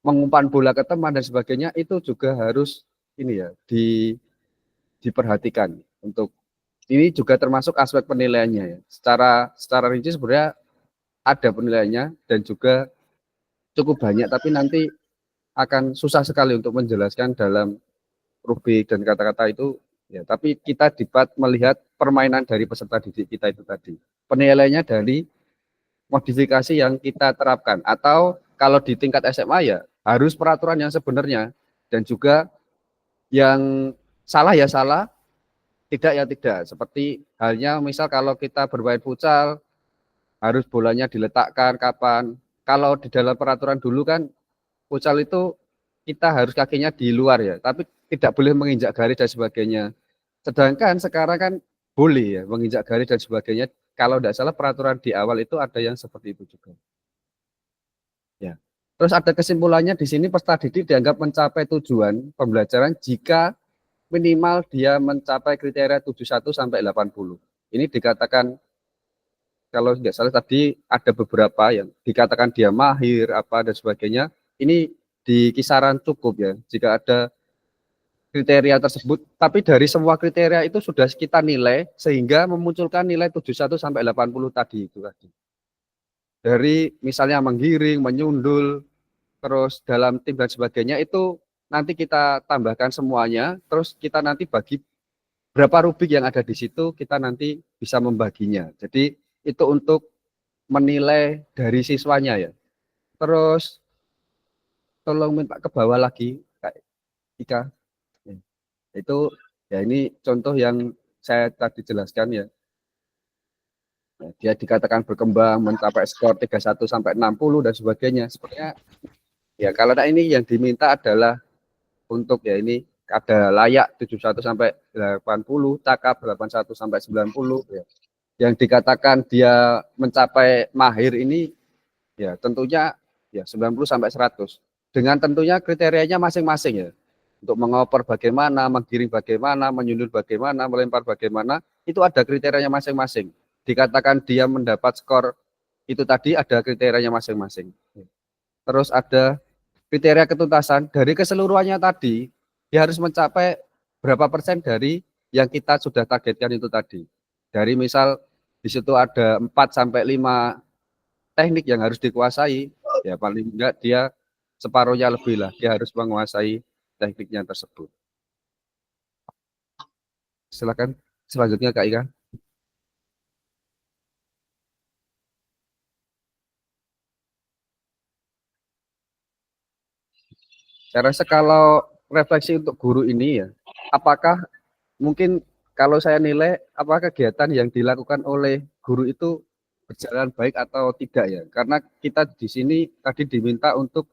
mengumpan bola ke teman dan sebagainya, itu juga harus ini ya diperhatikan. Untuk ini juga termasuk aspek penilaiannya, ya. Secara rinci sebenarnya ada penilaiannya dan juga cukup banyak, tapi nanti akan susah sekali untuk menjelaskan dalam rubrik dan kata-kata itu, ya. Tapi kita dapat melihat permainan dari peserta didik kita itu tadi. Penilaiannya dari modifikasi yang kita terapkan, atau kalau di tingkat SMA ya harus peraturan yang sebenarnya, dan juga yang salah ya salah, tidak ya tidak. Seperti halnya misal kalau kita bermain futsal harus bolanya diletakkan kapan. Kalau di dalam peraturan dulu kan futsal itu kita harus kakinya di luar, ya, tapi tidak boleh menginjak garis dan sebagainya. Sedangkan sekarang kan boleh, ya, menginjak garis dan sebagainya. Kalau tidak salah peraturan di awal itu ada yang seperti itu juga. Ya. Terus ada kesimpulannya di sini, peserta didik dianggap mencapai tujuan pembelajaran jika minimal dia mencapai kriteria 71 sampai 80. Ini dikatakan, kalau tidak salah tadi ada beberapa yang dikatakan dia mahir apa dan sebagainya. Ini di kisaran cukup, ya, jika ada kriteria tersebut. Tapi dari semua kriteria itu sudah kita nilai sehingga memunculkan nilai 71 sampai 80 tadi itu tadi. Dari misalnya menggiring, menyundul, terus dalam tim dan sebagainya, itu nanti kita tambahkan semuanya, terus kita nanti bagi berapa rubrik yang ada di situ, kita nanti bisa membaginya. Jadi itu untuk menilai dari siswanya, ya. Terus tolong minta ke bawah lagi, Kak Ika. Itu ya, ini contoh yang saya tadi jelaskan, ya. Nah, dia dikatakan berkembang mencapai skor 31 sampai 60 dan sebagainya. Sebenarnya ya kalau ini yang diminta adalah untuk ya ini ada layak 71 sampai 80, cakap 81 sampai 90, ya. Yang dikatakan dia mencapai mahir ini ya tentunya ya 90 sampai 100. Dengan tentunya kriterianya masing-masing, ya. Untuk mengoper bagaimana, menggiring bagaimana, menyundul bagaimana, melempar bagaimana, itu ada kriterianya masing-masing. Dikatakan dia mendapat skor itu tadi ada kriterianya masing-masing. Terus ada kriteria ketuntasan dari keseluruhannya tadi, dia harus mencapai berapa persen dari yang kita sudah targetkan itu tadi. Dari misal di situ ada 4 sampai 5 teknik yang harus dikuasai, ya paling enggak dia separuhnya lebih lah, dia harus menguasai tekniknya tersebut. Silakan selanjutnya Kak Ika. Saya rasa kalau refleksi untuk guru ini ya, apakah mungkin kalau saya nilai apakah kegiatan yang dilakukan oleh guru itu berjalan baik atau tidak ya? Karena kita di sini tadi diminta untuk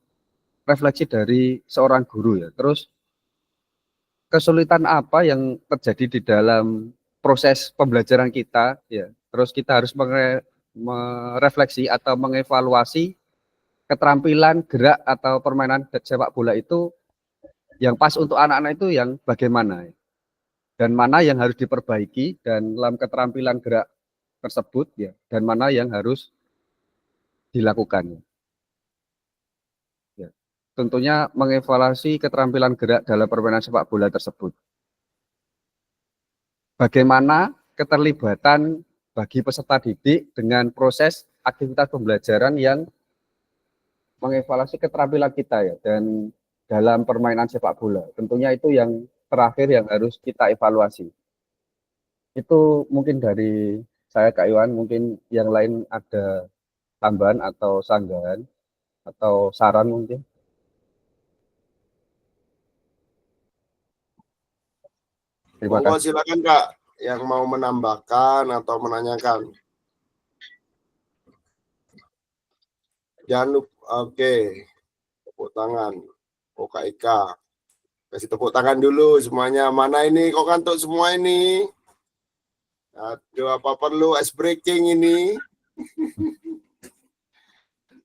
refleksi dari seorang guru ya. Terus kesulitan apa yang terjadi di dalam proses pembelajaran kita ya. Terus kita harus merefleksi atau mengevaluasi keterampilan gerak atau permainan sepak bola itu yang pas untuk anak-anak itu yang bagaimana dan mana yang harus diperbaiki dan dalam keterampilan gerak tersebut ya, dan mana yang harus dilakukan ya. Tentunya mengevaluasi keterampilan gerak dalam permainan sepak bola tersebut. Bagaimana keterlibatan bagi peserta didik dengan proses aktivitas pembelajaran yang mengevaluasi keterampilan kita ya, dan dalam permainan sepak bola. Tentunya itu yang terakhir yang harus kita evaluasi. Itu mungkin dari saya Kak Iwan, mungkin yang lain ada tambahan atau sanggahan atau saran mungkin. Terima Monggo kasih. silakan Kak yang mau menambahkan atau menanyakan. Jangan lupa, oke, tepuk tangan. Oh Kak Ika, kasih tepuk tangan dulu semuanya. Mana ini kok kantuk semua ini? Aduh, apa perlu ice breaking ini?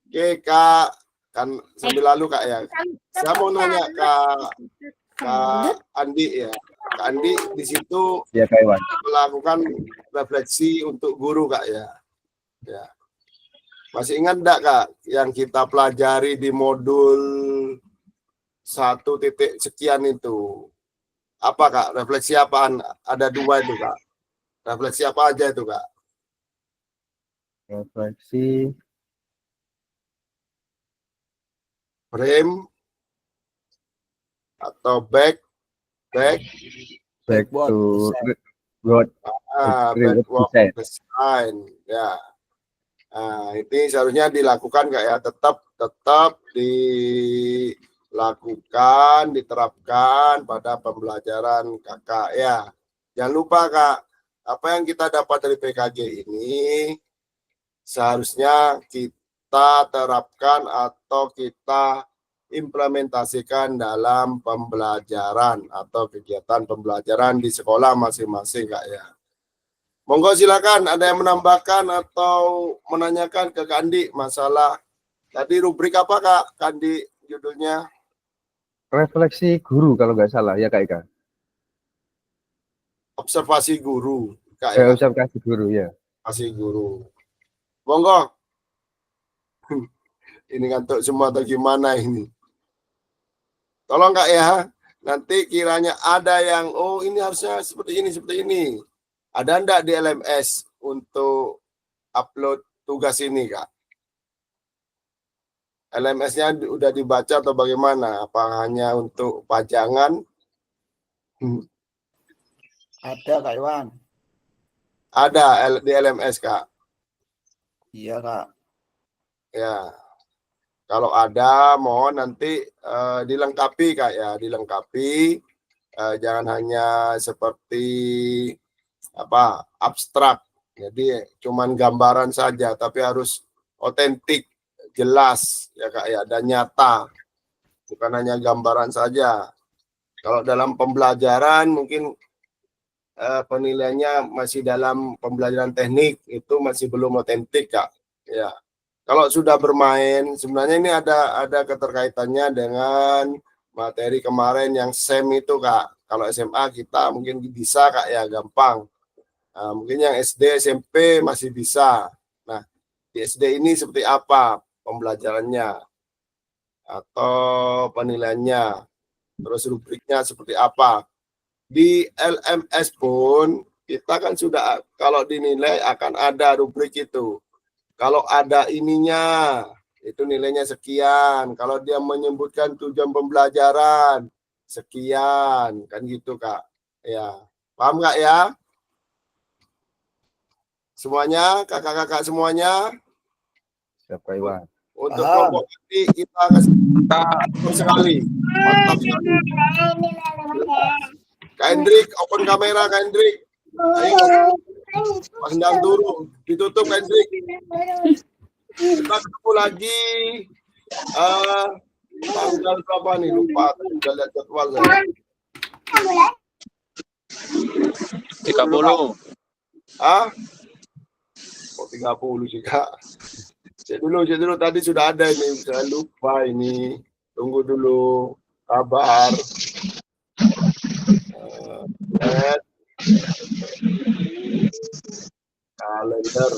Oke Kak, kan sambil lalu Kak ya. Saya mau nanya Kak Andi ya. Kak Andi di situ Ya Kak Iwan. melakukan refleksi untuk guru Kak ya. Ya. Masih ingat enggak Kak yang kita pelajari di modul 1 titik sekian itu? Apa Kak? Refleksi apaan? Ada 2 itu Kak. Refleksi apa aja itu Kak? Refleksi Frame atau back to road backward design ya. Nah, ini seharusnya dilakukan Kak ya, tetap dilakukan, diterapkan pada pembelajaran Kakak ya. Jangan lupa Kak, apa yang kita dapat dari PKG ini seharusnya kita terapkan atau kita implementasikan dalam pembelajaran atau kegiatan pembelajaran di sekolah masing-masing Kak ya. Monggo silakan ada yang menambahkan atau menanyakan ke Kandi masalah tadi rubrik apa Kak Kandi judulnya? refleksi guru kalau nggak salah ya Kak Ika. Observasi guru Kak ya. Observasi guru ya. Observasi guru. Monggo. Ini ngantuk semua atau gimana ini? Tolong Kak ya. Nanti kiranya ada yang ini harusnya seperti ini. Ada enggak di LMS untuk upload tugas ini, Kak? LMS-nya udah dibaca atau bagaimana? Apa hanya untuk pajangan? Ada Kak Iwan. Ada di LMS, Kak. Iya Kak. Ya. Kalau ada, mohon nanti dilengkapi, Kak ya. Dilengkapi. Jangan hanya seperti abstrak. Jadi cuman gambaran saja, tapi harus otentik, jelas ya Kak ya, dan nyata. Bukan hanya gambaran saja. Kalau dalam pembelajaran mungkin penilaiannya masih dalam pembelajaran teknik, itu masih belum otentik Kak. Ya. Kalau sudah bermain, sebenarnya ini ada keterkaitannya dengan materi kemarin yang SEM itu Kak. Kalau SMA kita mungkin bisa Kak ya, gampang. Nah, mungkin yang SD, SMP masih bisa. Nah, di SD ini seperti apa pembelajarannya atau penilaiannya, terus rubriknya seperti apa. Di LMS pun kita kan sudah, kalau dinilai akan ada rubrik itu. Kalau ada ininya, itu nilainya sekian. Kalau dia menyebutkan tujuan pembelajaran, sekian. Kan gitu Kak. Ya, paham nggak ya? Semuanya, kakak-kakak semuanya. Siapa Iwan? Untuk kelompok ini kita kasih sekali. Mantap sekali. Kak Hendrik, open kamera Kak Hendrik. Ayo. Pandang turun, ditutup Kak Hendrik. Kita ketemu lagi tanggal berapa nih? Lupa, udah lihat jadwal saya. 30. Ah? Kok 30 sih Kak? Cek dulu, tadi sudah ada ini, saya lupa ini. Tunggu dulu kabar. Kalender.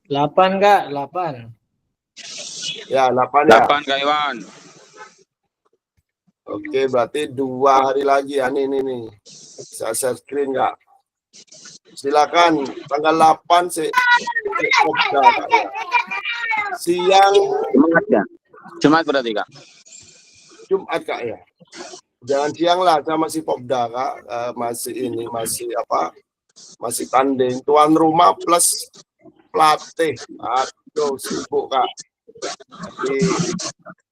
8 Kak, 8. Ya, 8 ya. 8 Kak Iwan. Oke, berarti 2 hari lagi ya nih. Saya share screen Kak. Silakan tanggal 8 Popda Kak ya. Siang Jumat ya? Jumat berarti Kak? Jumat Kak ya. Jangan siang lah, saya masih Popda Kak. Masih tanding. Tuan rumah plus pelatih. Aduh, sibuk Kak. Jadi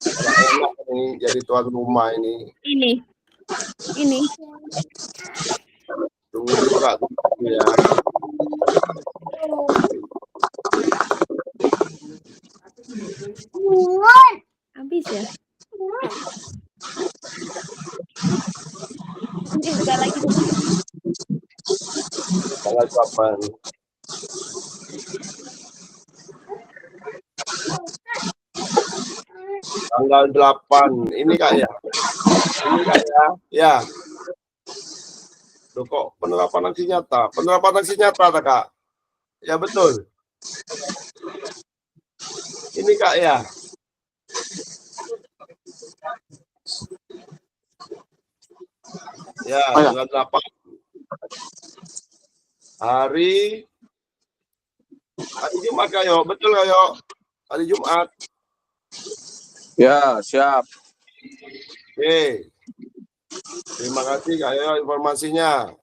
enak nih jadi tuan rumah ini. Ini. Tunggu dulu Kak, tunggu ya. Habis ya? Nanti buka lagi. Tanggal 8. Tanggal 8. Ini Kak ya. Ya. Loh, kok penerapan aksi nyata? Penerapan aksi nyata Kak? Ya betul. Ini Kak ya. Ya, tanggal 8. Hari Jumat Kak yo. Betul Kak yo. Hari Jumat. Ya, siap. Oke. Terima kasih Kak yo informasinya.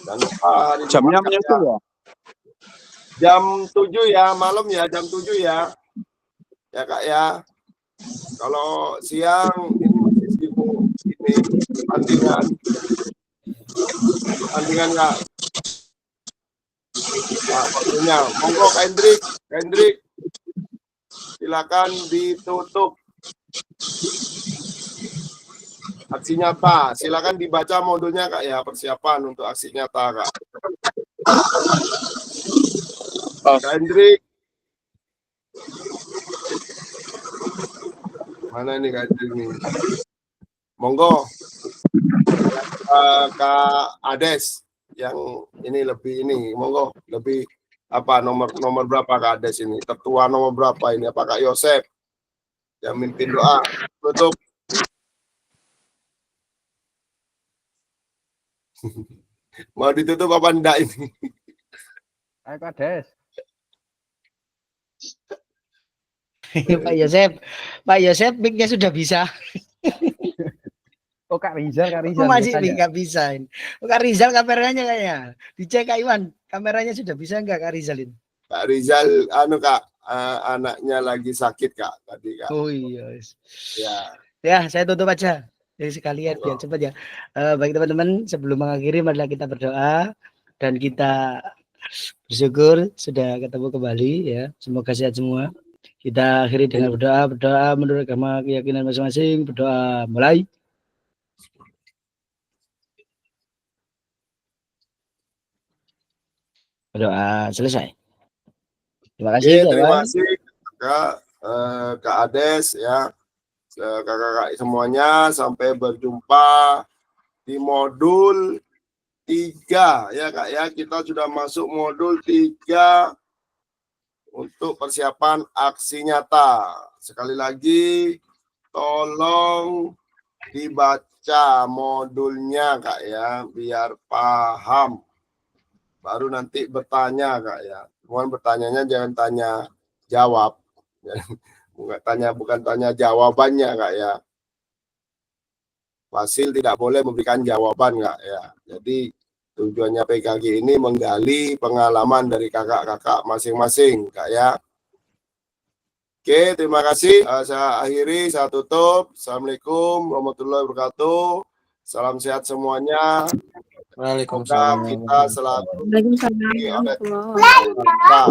Dan hari Jamnya Jumat, menyusul ya? Jam 7 ya, malam ya, jam 7 ya. Ya Kak ya. Kalau siang ini masih sibuk ini tandingan Kak. Nah, waktunya. Monggo Kak Hendrik. Silakan ditutup. Aksi nyata. Silakan dibaca modulnya Kak ya, persiapan untuk aksi nyata Kak. Kak Hendrik. Mana ini Kak Hendrik nih? Monggo. Kak Ades yang ini lebih ini, monggo lebih apa nomor berapa Kak Ades ini? Tertua nomor berapa ini? Apa Kak Yosep yang mimpin doa? Tutup. Mau ditutup apa enggak ini? Ayo Kak Des. Pak Yosep mic-nya sudah bisa. Oh Kak Rizal. Masih nggak bisa. Kak Rizal kameranya kayaknya. Dicek Kak Iwan, kameranya sudah bisa nggak Kak Rizal ini? Kak Rizal, Kak, anaknya lagi sakit Kak tadi Kak. Oh iya. Ya, saya tutup aja. Jadi sekalian biar cepat ya. Baik teman-teman, sebelum mengakhiri marilah kita berdoa dan kita bersyukur sudah ketemu kembali ya. Semoga sehat semua. Kita akhiri dengan berdoa menurut agama keyakinan masing-masing. Berdoa mulai. Berdoa selesai. Terima kasih. Terima kasih Kak Ades ya. Kakak-kakak semuanya, sampai berjumpa di modul 3 ya Kak ya. Kita sudah masuk modul 3 untuk persiapan aksi nyata. Sekali lagi tolong dibaca modulnya Kak ya, biar paham. Baru nanti bertanya Kak ya. Mohon bertanyanya jangan tanya jawab. Bukan tanya jawabannya Kak ya. Fasil tidak boleh memberikan jawaban Kak ya. Jadi tujuannya PKG ini menggali pengalaman dari kakak-kakak masing-masing Kak ya. Oke, terima kasih. Saya akhiri, saya tutup. Assalamualaikum warahmatullahi wabarakatuh. Salam sehat semuanya. Semoga Waalaikumsalam. kita selalu Waalaikumsalam oleh warahmatullahi kita.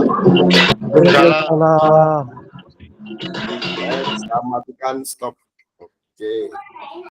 Waalaikumsalam. Saya matikan stop. Oke.